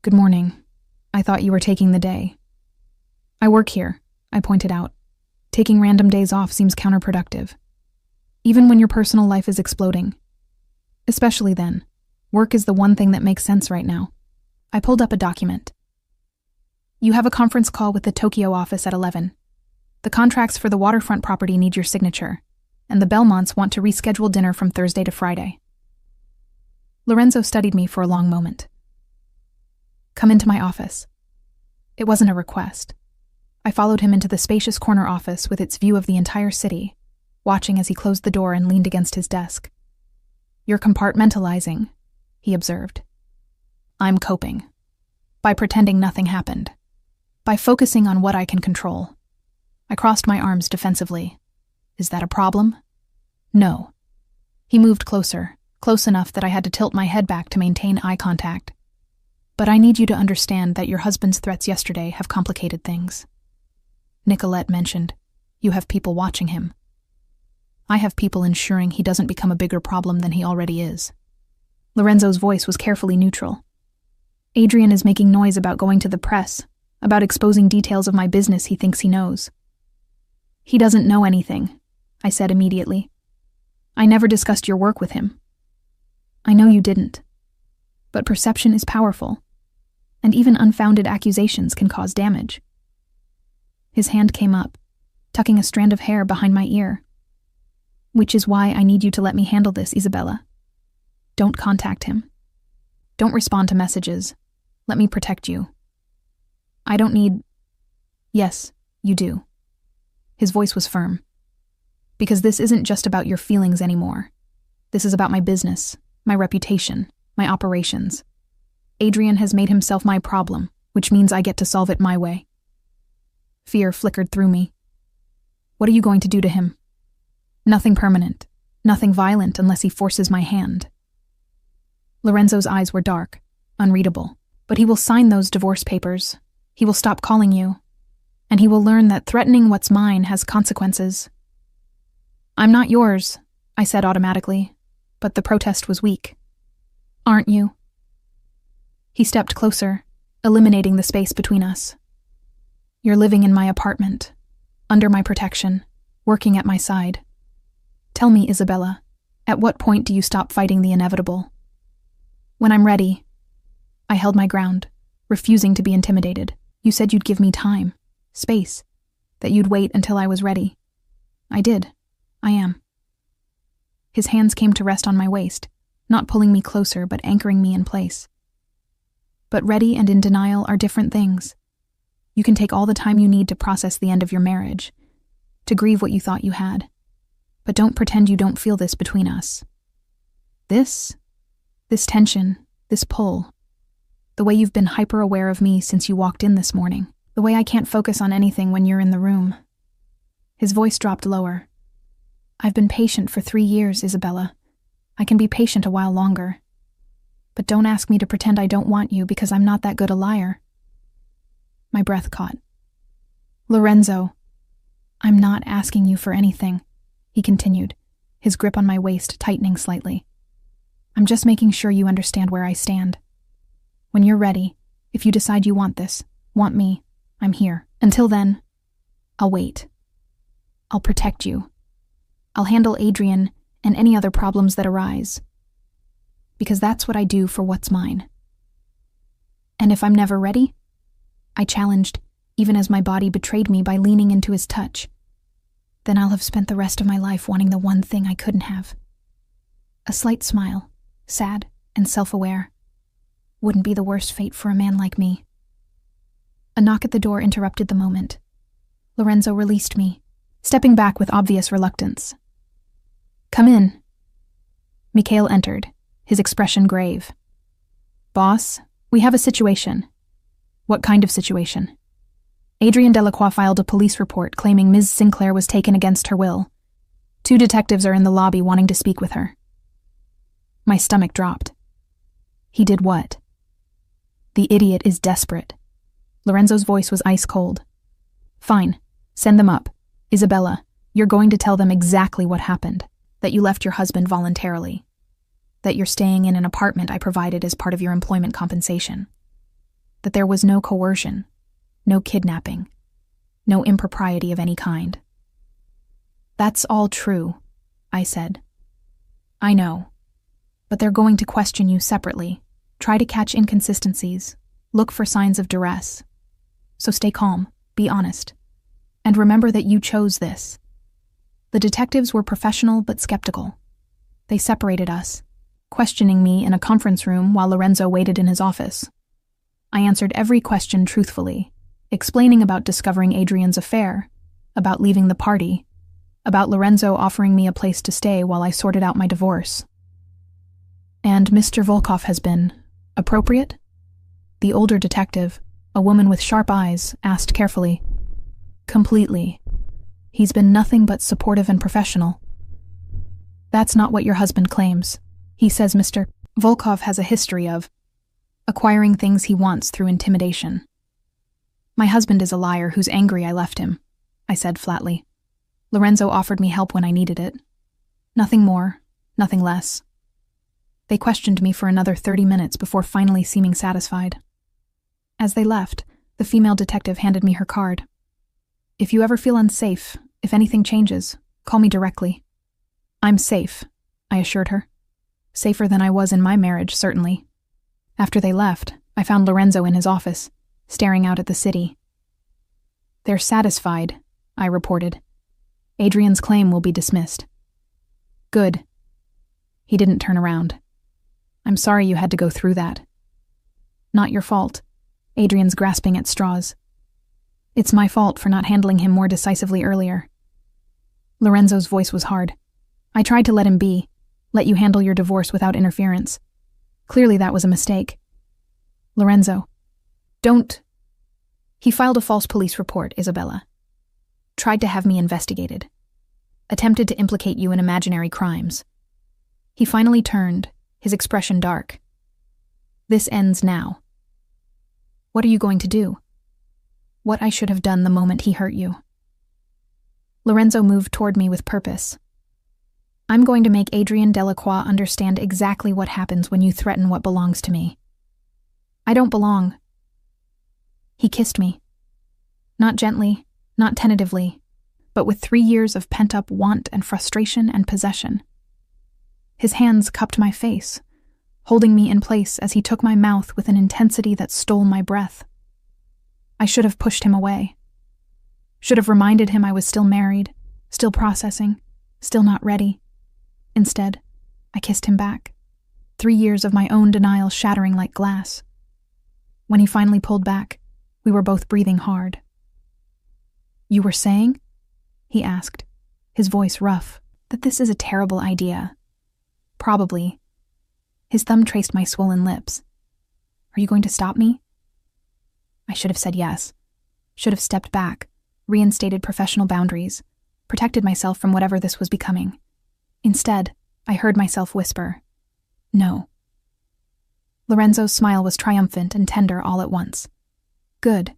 Good morning. I thought you were taking the day. I work here, I pointed out. Taking random days off seems counterproductive. Even when your personal life is exploding. Especially then. Work is the one thing that makes sense right now. I pulled up a document. You have a conference call with the Tokyo office at 11. The contracts for the waterfront property need your signature, and the Belmonts want to reschedule dinner from Thursday to Friday. Lorenzo studied me for a long moment. Come into my office. It wasn't a request. I followed him into the spacious corner office with its view of the entire city, watching as he closed the door and leaned against his desk. You're compartmentalizing, he observed. I'm coping. By pretending nothing happened. By focusing on what I can control. I crossed my arms defensively. Is that a problem? No. He moved closer, close enough that I had to tilt my head back to maintain eye contact. But I need you to understand that your husband's threats yesterday have complicated things. Nicolette mentioned, you have people watching him. I have people ensuring he doesn't become a bigger problem than he already is. Lorenzo's voice was carefully neutral. Adrian is making noise about going to the press, about exposing details of my business he thinks he knows. He doesn't know anything, I said immediately. I never discussed your work with him. I know you didn't. But perception is powerful, and even unfounded accusations can cause damage. His hand came up, tucking a strand of hair behind my ear. Which is why I need you to let me handle this, Isabella. Don't contact him. Don't respond to messages. Let me protect you. I don't need... Yes, you do. His voice was firm. Because this isn't just about your feelings anymore. This is about my business, my reputation, my operations. Adrian has made himself my problem, which means I get to solve it my way. Fear flickered through me. What are you going to do to him? Nothing permanent, nothing violent unless he forces my hand. Lorenzo's eyes were dark, unreadable, but he will sign those divorce papers. He will stop calling you, and he will learn that threatening what's mine has consequences. I'm not yours, I said automatically, but the protest was weak. Aren't you? He stepped closer, eliminating the space between us. You're living in my apartment, under my protection, working at my side. Tell me, Isabella, at what point do you stop fighting the inevitable? When I'm ready. I held my ground, refusing to be intimidated. You said you'd give me time, space, that you'd wait until I was ready. I did. I am. His hands came to rest on my waist, not pulling me closer but anchoring me in place. But ready and in denial are different things. You can take all the time you need to process the end of your marriage, to grieve what you thought you had. But don't pretend you don't feel this between us. This tension, this pull, the way you've been hyper-aware of me since you walked in this morning, the way I can't focus on anything when you're in the room. His voice dropped lower. I've been patient for 3 years, Isabella. I can be patient a while longer. But don't ask me to pretend I don't want you because I'm not that good a liar. My breath caught. Lorenzo, I'm not asking you for anything, he continued, his grip on my waist tightening slightly. I'm just making sure you understand where I stand. When you're ready, if you decide you want this, want me, I'm here. Until then, I'll wait. I'll protect you. I'll handle Adrian and any other problems that arise. Because that's what I do for what's mine. And if I'm never ready? I challenged, even as my body betrayed me by leaning into his touch. Then I'll have spent the rest of my life wanting the one thing I couldn't have. A slight smile, sad and self-aware. Wouldn't be the worst fate for a man like me. A knock at the door interrupted the moment. Lorenzo released me, stepping back with obvious reluctance. Come in. Mikhail entered, his expression grave. Boss, we have a situation. What kind of situation? Adrienne Delacroix filed a police report claiming Ms. Sinclair was taken against her will. 2 detectives are in the lobby wanting to speak with her. My stomach dropped. He did what? The idiot is desperate. Lorenzo's voice was ice cold. Fine, send them up. Isabella, you're going to tell them exactly what happened. That you left your husband voluntarily. That you're staying in an apartment I provided as part of your employment compensation. That there was no coercion, no kidnapping, no impropriety of any kind. That's all true, I said. I know, but they're going to question you separately, try to catch inconsistencies, look for signs of duress. So stay calm, be honest, and remember that you chose this. The detectives were professional but skeptical. They separated us, questioning me in a conference room while Lorenzo waited in his office. I answered every question truthfully, explaining about discovering Adrienne's affair, about leaving the party, about Lorenzo offering me a place to stay while I sorted out my divorce. And Mr. Volkov has been appropriate? The older detective, a woman with sharp eyes, asked carefully. Completely. He's been nothing but supportive and professional. That's not what your husband claims. He says Mr. Volkov has a history of acquiring things he wants through intimidation. My husband is a liar who's angry I left him, I said flatly. Lorenzo offered me help when I needed it. Nothing more, nothing less. They questioned me for another 30 minutes before finally seeming satisfied. As they left, the female detective handed me her card. If you ever feel unsafe, if anything changes, call me directly. I'm safe, I assured her. Safer than I was in my marriage, certainly. After they left, I found Lorenzo in his office, staring out at the city. They're satisfied, I reported. Adrienne's claim will be dismissed. Good. He didn't turn around. I'm sorry you had to go through that. Not your fault. Adrienne's grasping at straws. It's my fault for not handling him more decisively earlier. Lorenzo's voice was hard. I tried to let him be, let you handle your divorce without interference. Clearly that was a mistake. Lorenzo, don't. He filed a false police report, Isabella. Tried to have me investigated. Attempted to implicate you in imaginary crimes. He finally turned, his expression dark. This ends now. What are you going to do? What I should have done the moment he hurt you. Lorenzo moved toward me with purpose. I'm going to make Adrienne Delacroix understand exactly what happens when you threaten what belongs to me. I don't belong. He kissed me. Not gently, not tentatively, but with 3 years of pent-up want and frustration and possession. His hands cupped my face, holding me in place as he took my mouth with an intensity that stole my breath. I should have pushed him away. Should have reminded him I was still married, still processing, still not ready. Instead, I kissed him back, 3 years of my own denial shattering like glass. When he finally pulled back, we were both breathing hard. You were saying? He asked, his voice rough, that this is a terrible idea. Probably. His thumb traced my swollen lips. Are you going to stop me? I should have said yes. Should have stepped back, reinstated professional boundaries, protected myself from whatever this was becoming. Instead, I heard myself whisper, no. Lorenzo's smile was triumphant and tender all at once. Good,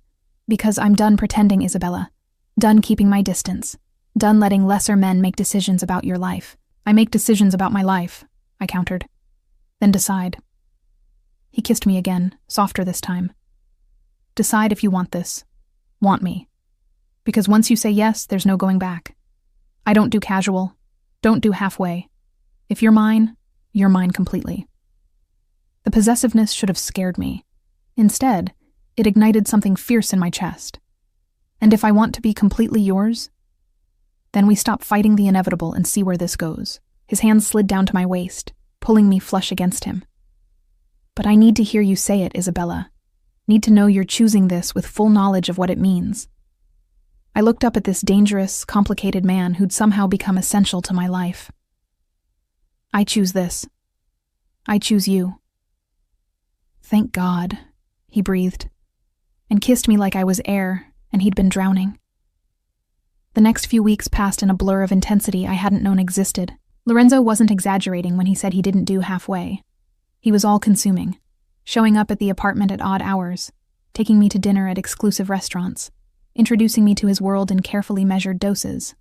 because I'm done pretending, Isabella. Done keeping my distance. Done letting lesser men make decisions about your life. I make decisions about my life, I countered. Then decide. He kissed me again, softer this time. Decide if you want this. Want me. Because once you say yes, there's no going back. I don't do casual. Don't do halfway. If you're mine completely. The possessiveness should have scared me. Instead, it ignited something fierce in my chest. And if I want to be completely yours, then we stop fighting the inevitable and see where this goes. His hands slid down to my waist, pulling me flush against him. But I need to hear you say it, Isabella. Need to know you're choosing this with full knowledge of what it means. I looked up at this dangerous, complicated man who'd somehow become essential to my life. I choose this. I choose you. Thank God, he breathed, and kissed me like I was air and he'd been drowning. The next few weeks passed in a blur of intensity I hadn't known existed. Lorenzo wasn't exaggerating when he said he didn't do halfway. He was all-consuming, showing up at the apartment at odd hours, taking me to dinner at exclusive restaurants, introducing me to his world in carefully measured doses.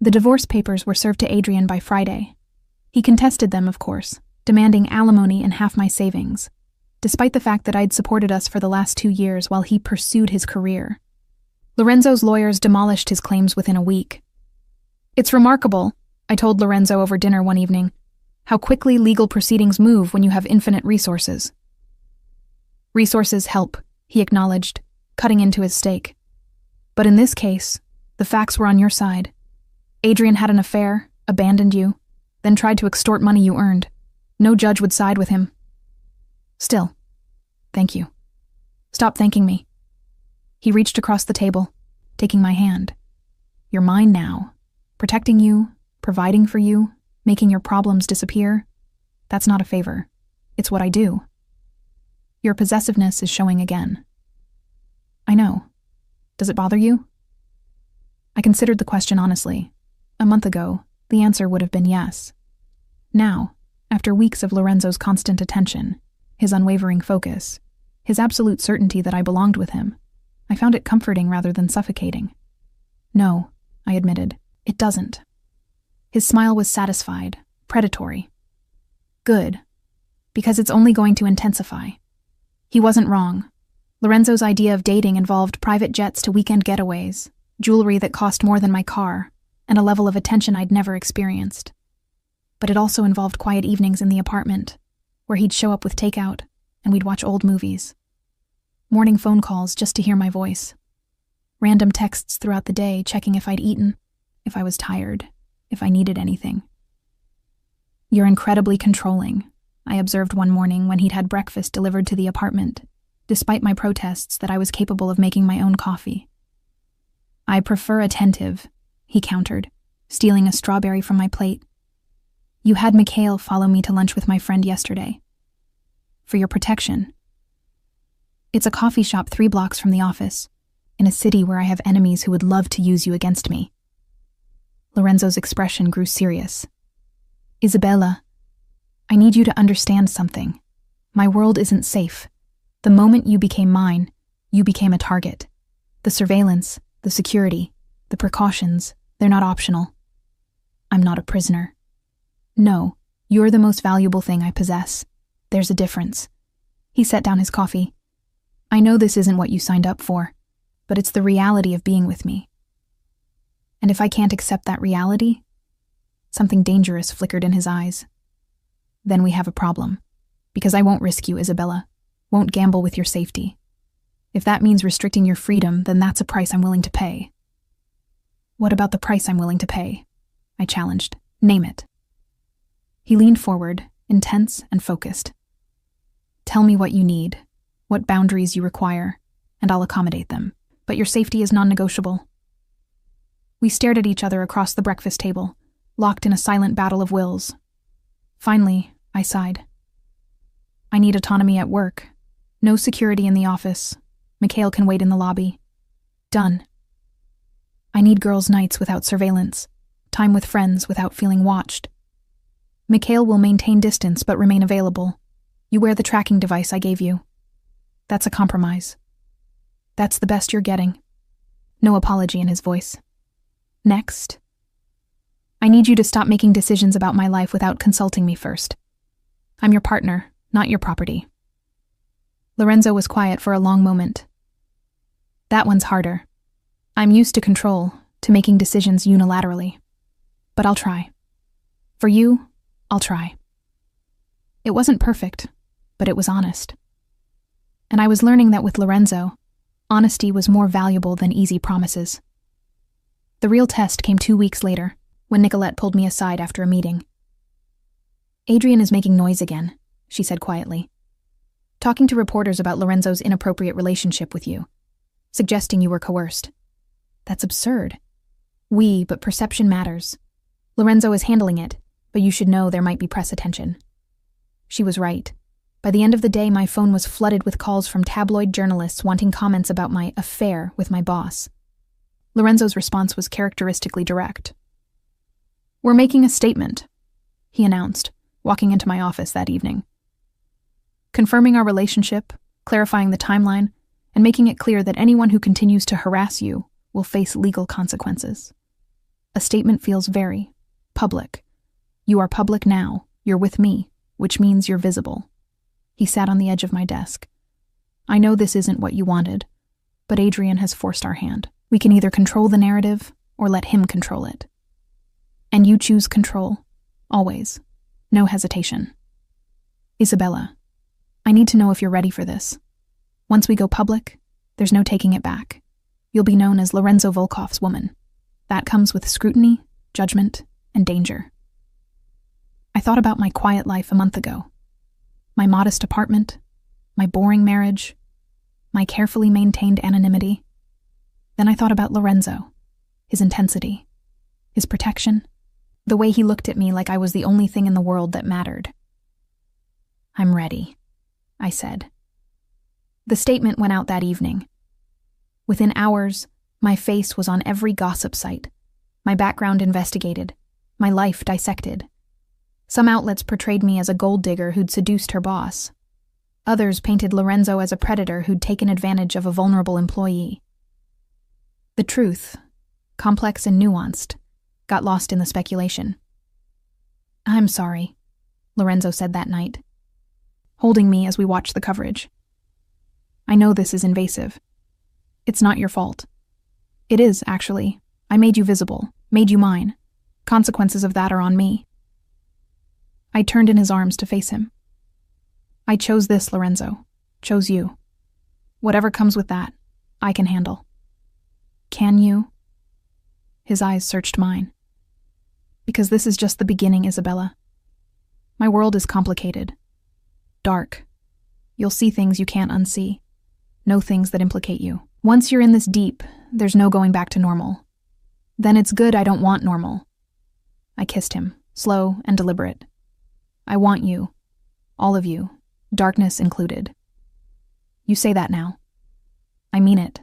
The divorce papers were served to Adrian by Friday. He contested them, of course, demanding alimony and half my savings, despite the fact that I'd supported us for the last 2 years while he pursued his career. Lorenzo's lawyers demolished his claims within a week. It's remarkable, I told Lorenzo over dinner one evening, how quickly legal proceedings move when you have infinite resources. Resources help, he acknowledged, cutting into his steak. But in this case, the facts were on your side. Adrian had an affair, abandoned you, then tried to extort money you earned. No judge would side with him. Still, thank you. Stop thanking me. He reached across the table, taking my hand. You're mine now. Protecting you, providing for you, making your problems disappear. That's not a favor. It's what I do. Your possessiveness is showing again. I know. Does it bother you? I considered the question honestly. A month ago, the answer would have been yes. Now, after weeks of Lorenzo's constant attention, his unwavering focus, his absolute certainty that I belonged with him, I found it comforting rather than suffocating. No, I admitted, it doesn't. His smile was satisfied, predatory. Good, because it's only going to intensify. He wasn't wrong. Lorenzo's idea of dating involved private jets to weekend getaways, jewelry that cost more than my car, and a level of attention I'd never experienced. But it also involved quiet evenings in the apartment, where he'd show up with takeout, and we'd watch old movies. Morning phone calls just to hear my voice. Random texts throughout the day checking if I'd eaten, if I was tired, if I needed anything. You're incredibly controlling, I observed one morning when he'd had breakfast delivered to the apartment, despite my protests that I was capable of making my own coffee. I prefer attentive, he countered, stealing a strawberry from my plate. You had Mikhail follow me to lunch with my friend yesterday. For your protection. It's a coffee shop 3 blocks from the office, in a city where I have enemies who would love to use you against me. Lorenzo's expression grew serious. Isabella, I need you to understand something. My world isn't safe. The moment you became mine, you became a target. The surveillance, the security, the precautions, they're not optional. I'm not a prisoner. No, you're the most valuable thing I possess. There's a difference. He set down his coffee. I know this isn't what you signed up for, but it's the reality of being with me. And if I can't accept that reality, something dangerous flickered in his eyes. Then we have a problem, because I won't risk you, Isabella, won't gamble with your safety. If that means restricting your freedom, then that's a price I'm willing to pay. What about the price I'm willing to pay? I challenged. Name it. He leaned forward, intense and focused. Tell me what you need, what boundaries you require, and I'll accommodate them. But your safety is non-negotiable. We stared at each other across the breakfast table, locked in a silent battle of wills. Finally, I sighed. I need autonomy at work. No security in the office. Mikhail can wait in the lobby. Done. I need girls' nights without surveillance, time with friends without feeling watched. Mikhail will maintain distance but remain available. You wear the tracking device I gave you. That's a compromise. That's the best you're getting. No apology in his voice. Next. I need you to stop making decisions about my life without consulting me first. I'm your partner, not your property. Lorenzo was quiet for a long moment. That one's harder. I'm used to control, to making decisions unilaterally. But I'll try. For you, I'll try. It wasn't perfect, but it was honest. And I was learning that with Lorenzo, honesty was more valuable than easy promises. The real test came 2 weeks later, when Nicolette pulled me aside after a meeting. Adrian is making noise again, she said quietly. Talking to reporters about Lorenzo's inappropriate relationship with you, suggesting you were coerced. That's absurd. But perception matters. Lorenzo is handling it, but you should know there might be press attention." She was right. By the end of the day, my phone was flooded with calls from tabloid journalists wanting comments about my affair with my boss. Lorenzo's response was characteristically direct. "We're making a statement," he announced, walking into my office that evening. "Confirming our relationship, clarifying the timeline, and making it clear that anyone who continues to harass you will face legal consequences. A statement feels very public. You are public now, you're with me, which means you're visible." He sat on the edge of my desk. "I know this isn't what you wanted, but Adrian has forced our hand. We can either control the narrative or let him control it. And you choose control, always. No hesitation. Isabella, I need to know if you're ready for this. Once we go public, there's no taking it back. You'll be known as Lorenzo Volkov's woman. That comes with scrutiny, judgment, and danger." I thought about my quiet life a month ago. My modest apartment, my boring marriage, my carefully maintained anonymity. Then I thought about Lorenzo, his intensity, his protection, the way he looked at me like I was the only thing in the world that mattered. "I'm ready," I said. The statement went out that evening. Within hours, my face was on every gossip site, my background investigated, my life dissected. Some outlets portrayed me as a gold digger who'd seduced her boss. Others painted Lorenzo as a predator who'd taken advantage of a vulnerable employee. The truth, complex and nuanced, got lost in the speculation. "I'm sorry," Lorenzo said that night, holding me as we watched the coverage. "I know this is invasive. It's not your fault. It is, actually. I made you visible, made you mine. Consequences of that are on me." I turned in his arms to face him. "I chose this, Lorenzo. Chose you. Whatever comes with that, I can handle." "Can you?" His eyes searched mine. "Because this is just the beginning, Isabella. My world is complicated. Dark. You'll see things you can't unsee. Know things that implicate you. Once you're in this deep, there's no going back to normal. Then it's good I don't want normal." I kissed him, slow and deliberate. "I want you. All of you. Darkness included." "You say that now." "I mean it."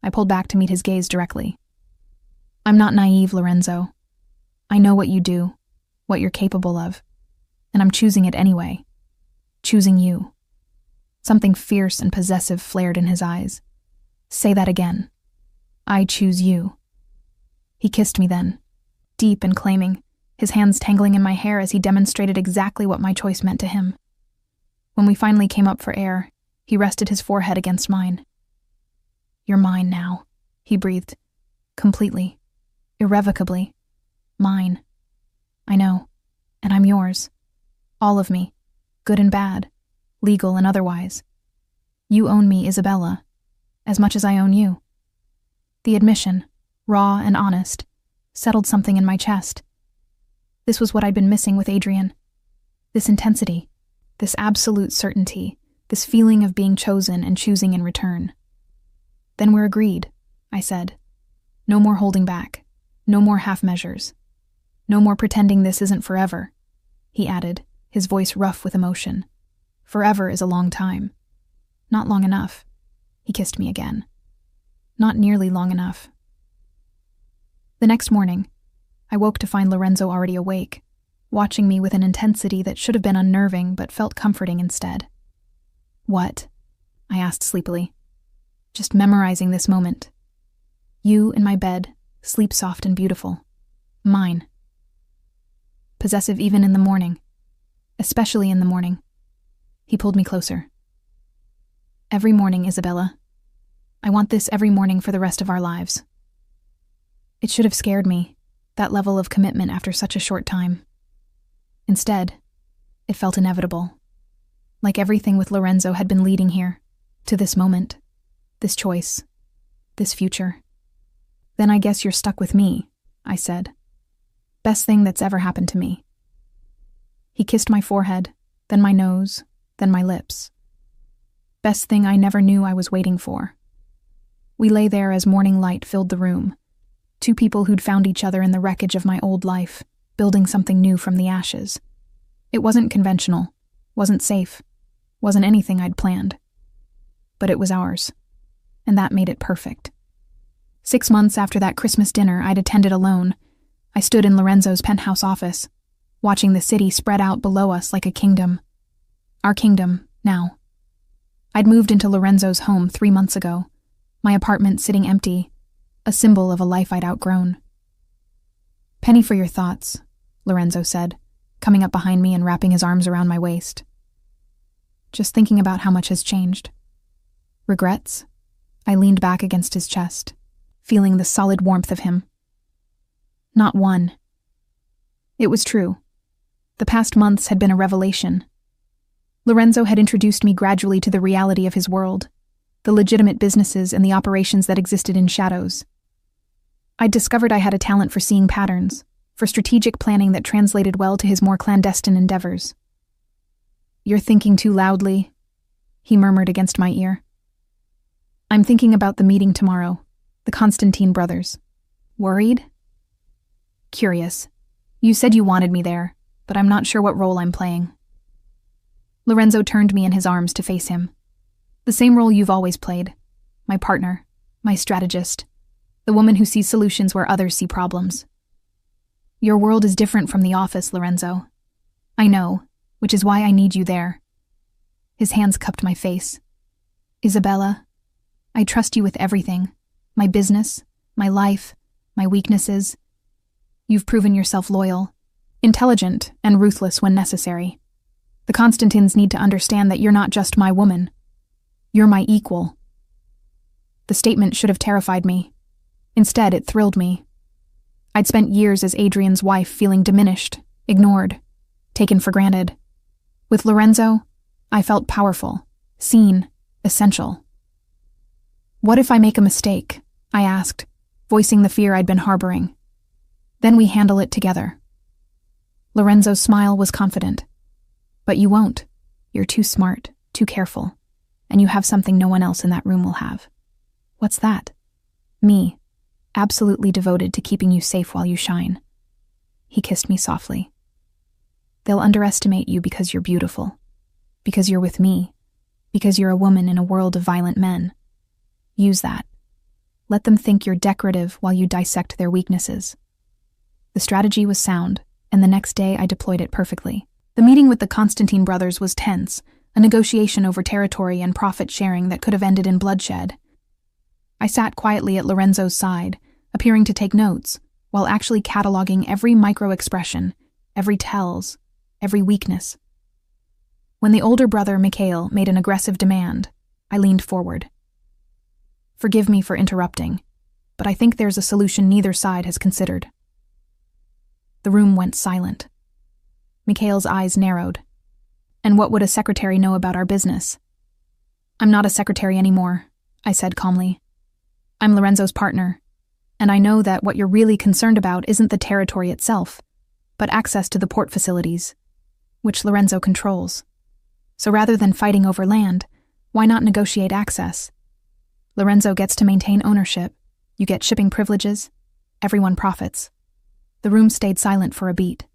I pulled back to meet his gaze directly. "I'm not naive, Lorenzo. I know what you do, what you're capable of, and I'm choosing it anyway. Choosing you." Something fierce and possessive flared in his eyes. "Say that again. I choose you." He kissed me then, deep and claiming, his hands tangling in my hair as he demonstrated exactly what my choice meant to him. When we finally came up for air, he rested his forehead against mine. "You're mine now," he breathed. "Completely. Irrevocably. Mine. I know. And I'm yours. All of me. Good and bad. Legal and otherwise. You own me, Isabella, as much as I own you." The admission, raw and honest, settled something in my chest. This was what I'd been missing with Adrian. This intensity, this absolute certainty, this feeling of being chosen and choosing in return. "Then we're agreed," I said. "No more holding back. No more half measures. No more pretending this isn't forever," he added, his voice rough with emotion. "Forever is a long time. Not long enough." He kissed me again. "Not nearly long enough." The next morning, I woke to find Lorenzo already awake, watching me with an intensity that should have been unnerving but felt comforting instead. "What?" I asked sleepily. "Just memorizing this moment. You in my bed, sleep soft and beautiful. Mine. Possessive even in the morning. Especially in the morning." He pulled me closer. "Every morning, Isabella. I want this every morning for the rest of our lives." It should have scared me, that level of commitment after such a short time. Instead, it felt inevitable. Like everything with Lorenzo had been leading here, to this moment, this choice, this future. "Then I guess you're stuck with me," I said. "Best thing that's ever happened to me." He kissed my forehead, then my nose, then my lips. Best thing I never knew I was waiting for. We lay there as morning light filled the room, two people who'd found each other in the wreckage of my old life, building something new from the ashes. It wasn't conventional, wasn't safe, wasn't anything I'd planned. But it was ours, and that made it perfect. 6 months after that Christmas dinner I'd attended alone, I stood in Lorenzo's penthouse office, watching the city spread out below us like a kingdom. Our kingdom, now. I'd moved into Lorenzo's home 3 months ago, my apartment sitting empty, a symbol of a life I'd outgrown. "Penny for your thoughts," Lorenzo said, coming up behind me and wrapping his arms around my waist. "Just thinking about how much has changed." "Regrets?" I leaned back against his chest, feeling the solid warmth of him. Not one. It was true. The past months had been a revelation. Lorenzo had introduced me gradually to the reality of his world, the legitimate businesses and the operations that existed in shadows. I'd discovered I had a talent for seeing patterns, for strategic planning that translated well to his more clandestine endeavors. "You're thinking too loudly," he murmured against my ear. "I'm thinking about the meeting tomorrow, the Constantine brothers." "Worried?" "Curious. You said you wanted me there, but I'm not sure what role I'm playing." Lorenzo turned me in his arms to face him. "The same role you've always played. My partner, my strategist, the woman who sees solutions where others see problems. Your world is different from the office, Lorenzo. I know, which is why I need you there." His hands cupped my face. "Isabella, I trust you with everything. My business, my life, my weaknesses. You've proven yourself loyal, intelligent, and ruthless when necessary. The Constantines need to understand that you're not just my woman. You're my equal." The statement should have terrified me. Instead, it thrilled me. I'd spent years as Adrian's wife feeling diminished, ignored, taken for granted. With Lorenzo, I felt powerful, seen, essential. "What if I make a mistake?" I asked, voicing the fear I'd been harboring. "Then we handle it together." Lorenzo's smile was confident. "But you won't. You're too smart, too careful, and you have something no one else in that room will have." "What's that?" "Me, absolutely devoted to keeping you safe while you shine." He kissed me softly. "They'll underestimate you because you're beautiful, because you're with me, because you're a woman in a world of violent men. Use that. Let them think you're decorative while you dissect their weaknesses." The strategy was sound, and the next day I deployed it perfectly. The meeting with the Constantine brothers was tense, a negotiation over territory and profit sharing that could have ended in bloodshed. I sat quietly at Lorenzo's side, appearing to take notes, while actually cataloging every micro-expression, every tells, every weakness. When the older brother, Mikhail, made an aggressive demand, I leaned forward. "Forgive me for interrupting, but I think there's a solution neither side has considered." The room went silent. Mikhail's eyes narrowed. "And what would a secretary know about our business?" "I'm not a secretary anymore," I said calmly. "I'm Lorenzo's partner, and I know that what you're really concerned about isn't the territory itself, but access to the port facilities, which Lorenzo controls. So rather than fighting over land, why not negotiate access? Lorenzo gets to maintain ownership, you get shipping privileges, everyone profits." The room stayed silent for a beat.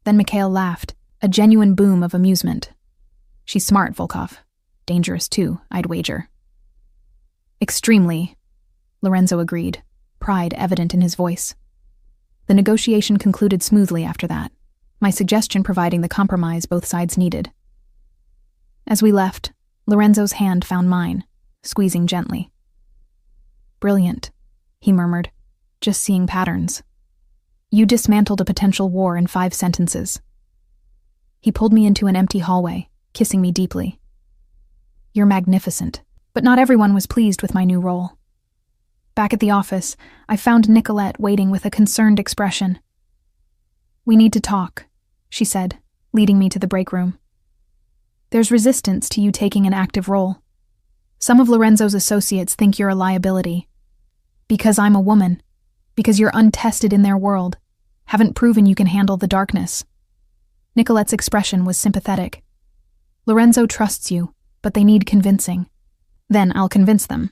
Then Mikhail laughed, a genuine boom of amusement. "She's smart, Volkov. Dangerous too, I'd wager." "Extremely," Lorenzo agreed, pride evident in his voice. The negotiation concluded smoothly after that, my suggestion providing the compromise both sides needed. As we left, Lorenzo's hand found mine, squeezing gently. "Brilliant," he murmured, "just seeing patterns. You dismantled a potential war in 5 sentences." He pulled me into an empty hallway, kissing me deeply. "You're magnificent," but not everyone was pleased with my new role. Back at the office, I found Nicolette waiting with a concerned expression. "We need to talk," she said, leading me to the break room. "There's resistance to you taking an active role. Some of Lorenzo's associates think you're a liability. Because I'm a woman. Because you're untested in their world. Haven't proven you can handle the darkness." Nicolette's expression was sympathetic. "Lorenzo trusts you, but they need convincing. Then I'll convince them.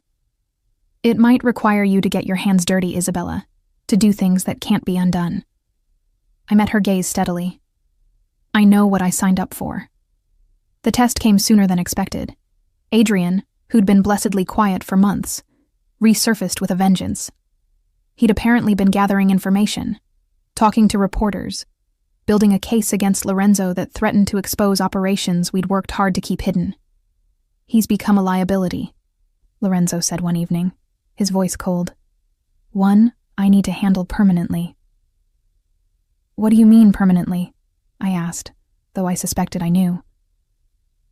It might require you to get your hands dirty, Isabella, to do things that can't be undone." I met her gaze steadily. I know what I signed up for. The test came sooner than expected. Adrian, who'd been blessedly quiet for months, resurfaced with a vengeance. He'd apparently been gathering information, talking to reporters, building a case against Lorenzo that threatened to expose operations we'd worked hard to keep hidden. "He's become a liability," Lorenzo said one evening, his voice cold. "One I need to handle permanently." "What do you mean permanently?" I asked, though I suspected I knew.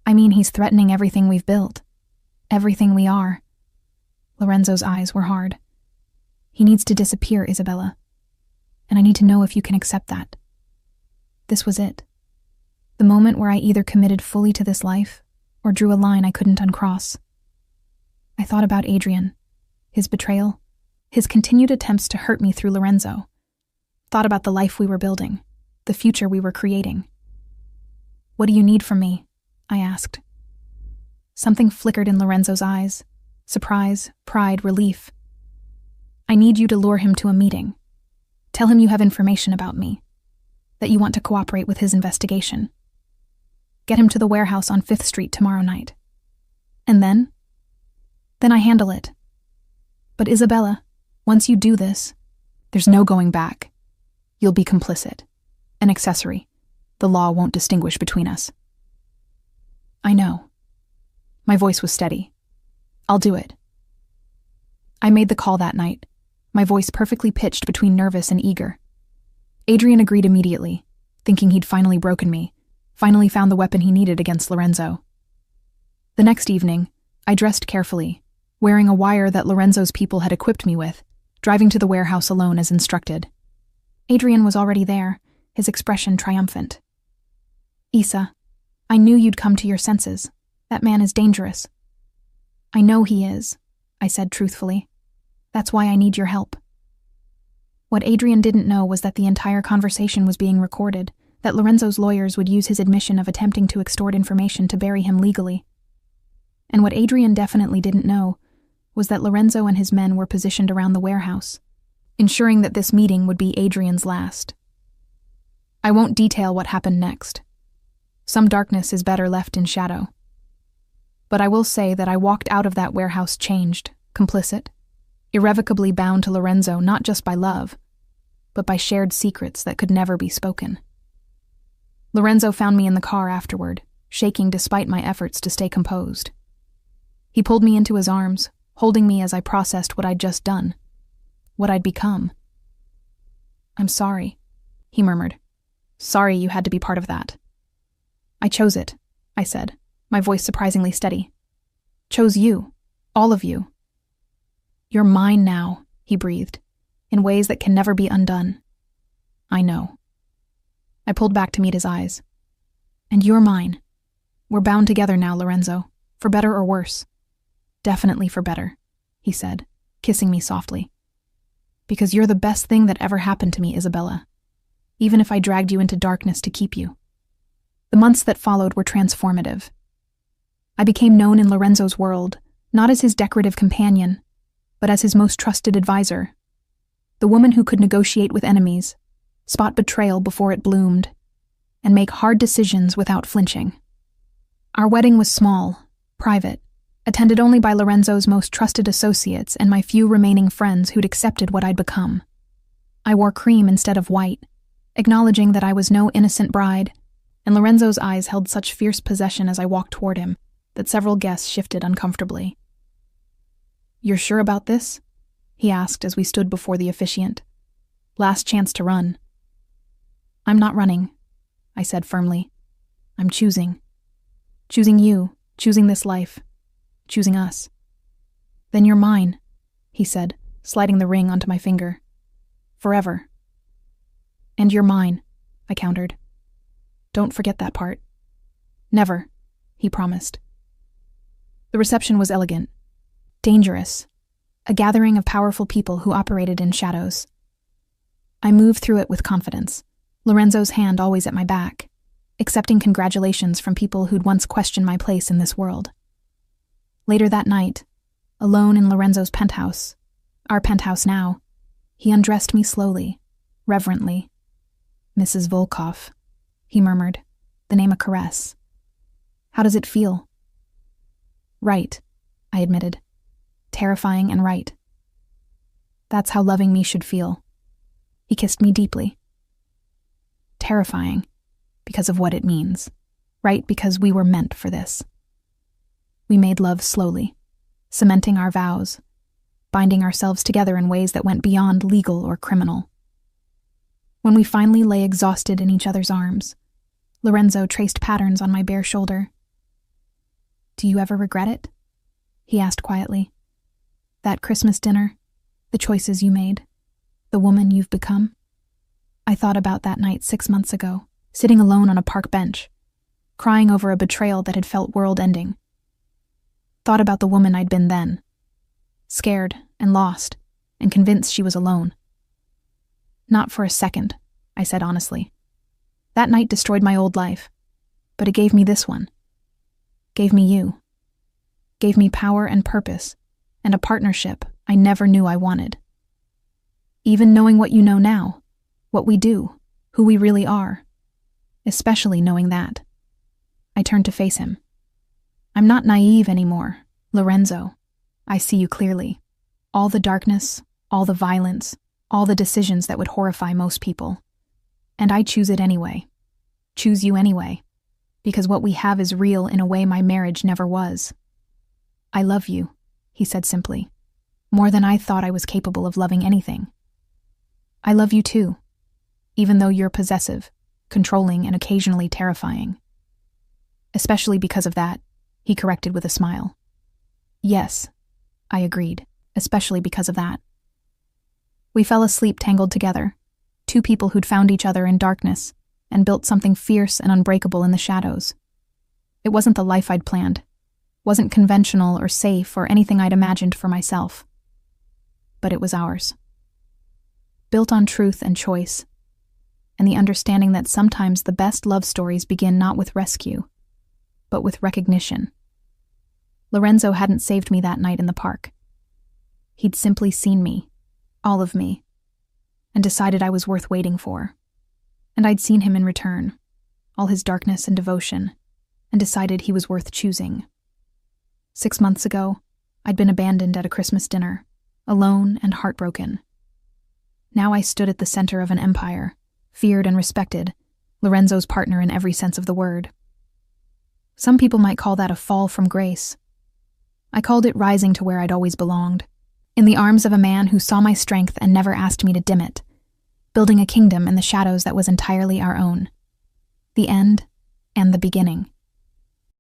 "I mean he's threatening everything we've built, everything we are." Lorenzo's eyes were hard. "He needs to disappear, Isabella. And I need to know if you can accept that." This was it. The moment where I either committed fully to this life or drew a line I couldn't uncross. I thought about Adrian, his betrayal, his continued attempts to hurt me through Lorenzo. Thought about the life we were building, the future we were creating. "What do you need from me?" I asked. Something flickered in Lorenzo's eyes. Surprise, pride, relief. "I need you to lure him to a meeting. Tell him you have information about me, that you want to cooperate with his investigation. Get him to the warehouse on 5th Street tomorrow night. And then I handle it. But Isabella, once you do this, there's no going back. You'll be complicit, an accessory. The law won't distinguish between us." "I know." My voice was steady. "I'll do it." I made the call that night, my voice perfectly pitched between nervous and eager. Adrian agreed immediately, thinking he'd finally broken me, finally found the weapon he needed against Lorenzo. The next evening, I dressed carefully, wearing a wire that Lorenzo's people had equipped me with, driving to the warehouse alone as instructed. Adrian was already there, his expression triumphant. "Isa, I knew you'd come to your senses. That man is dangerous." "I know he is," I said truthfully. "That's why I need your help." What Adrian didn't know was that the entire conversation was being recorded, that Lorenzo's lawyers would use his admission of attempting to extort information to bury him legally. And what Adrian definitely didn't know was that Lorenzo and his men were positioned around the warehouse, ensuring that this meeting would be Adrian's last. I won't detail what happened next. Some darkness is better left in shadow. But I will say that I walked out of that warehouse changed, complicit, irrevocably bound to Lorenzo not just by love, but by shared secrets that could never be spoken. Lorenzo found me in the car afterward, shaking despite my efforts to stay composed. He pulled me into his arms, holding me as I processed what I'd just done, what I'd become. "I'm sorry," he murmured. "Sorry you had to be part of that." "I chose it," I said, my voice surprisingly steady. "Chose you, all of you." "You're mine now," he breathed, in ways that can never be undone. "I know." I pulled back to meet his eyes. "And you're mine. We're bound together now, Lorenzo, for better or worse." "Definitely for better," he said, kissing me softly. "Because you're the best thing that ever happened to me, Isabella, even if I dragged you into darkness to keep you." The months that followed were transformative. I became known in Lorenzo's world, not as his decorative companion, but as his most trusted advisor, the woman who could negotiate with enemies, spot betrayal before it bloomed, and make hard decisions without flinching. Our wedding was small, private, attended only by Lorenzo's most trusted associates and my few remaining friends who'd accepted what I'd become. I wore cream instead of white, acknowledging that I was no innocent bride, and Lorenzo's eyes held such fierce possession as I walked toward him that several guests shifted uncomfortably. "You're sure about this?" he asked as we stood before the officiant. "Last chance to run." "I'm not running," I said firmly. "I'm choosing. Choosing you, choosing this life, choosing us." "Then you're mine," he said, sliding the ring onto my finger. "Forever." "And you're mine," I countered. "Don't forget that part." "Never," he promised. The reception was elegant, dangerous, a gathering of powerful people who operated in shadows. I moved through it with confidence, Lorenzo's hand always at my back, accepting congratulations from people who'd once questioned my place in this world. Later that night, alone in Lorenzo's penthouse, our penthouse now, he undressed me slowly, reverently. Mrs. Volkov, he murmured, the name a caress. How does it feel? Right, I admitted. Terrifying and right. That's how loving me should feel. He kissed me deeply. Terrifying, because of what it means. Right, because we were meant for this. We made love slowly, cementing our vows, binding ourselves together in ways that went beyond legal or criminal. When we finally lay exhausted in each other's arms, Lorenzo traced patterns on my bare shoulder. Do you ever regret it? He asked quietly. That Christmas dinner, the choices you made, the woman you've become? I thought about that night 6 months ago, sitting alone on a park bench, crying over a betrayal that had felt world-ending. Thought about the woman I'd been then, scared and lost and convinced she was alone. Not for a second, I said honestly. That night destroyed my old life, but it gave me this one. Gave me you. Gave me power and purpose, and a partnership I never knew I wanted. Even knowing what you know now, what we do, who we really are, especially knowing that. I turned to face him. I'm not naive anymore, Lorenzo. I see you clearly. All the darkness, all the violence, all the decisions that would horrify most people. And I choose it anyway. Choose you anyway. Because what we have is real in a way my marriage never was. I love you, he said simply. More than I thought I was capable of loving anything. I love you too, even though you're possessive, controlling, and occasionally terrifying. Especially because of that, he corrected with a smile. Yes, I agreed, especially because of that. We fell asleep tangled together, two people who'd found each other in darkness and built something fierce and unbreakable in the shadows. It wasn't the life I'd planned, wasn't conventional or safe or anything I'd imagined for myself. But it was ours. Built on truth and choice, and the understanding that sometimes the best love stories begin not with rescue, but with recognition. Lorenzo hadn't saved me that night in the park. He'd simply seen me, all of me, and decided I was worth waiting for. And I'd seen him in return, all his darkness and devotion, and decided he was worth choosing. 6 months ago, I'd been abandoned at a Christmas dinner, alone and heartbroken. Now I stood at the center of an empire, feared and respected, Lorenzo's partner in every sense of the word. Some people might call that a fall from grace. I called it rising to where I'd always belonged, in the arms of a man who saw my strength and never asked me to dim it, building a kingdom in the shadows that was entirely our own. The end and the beginning.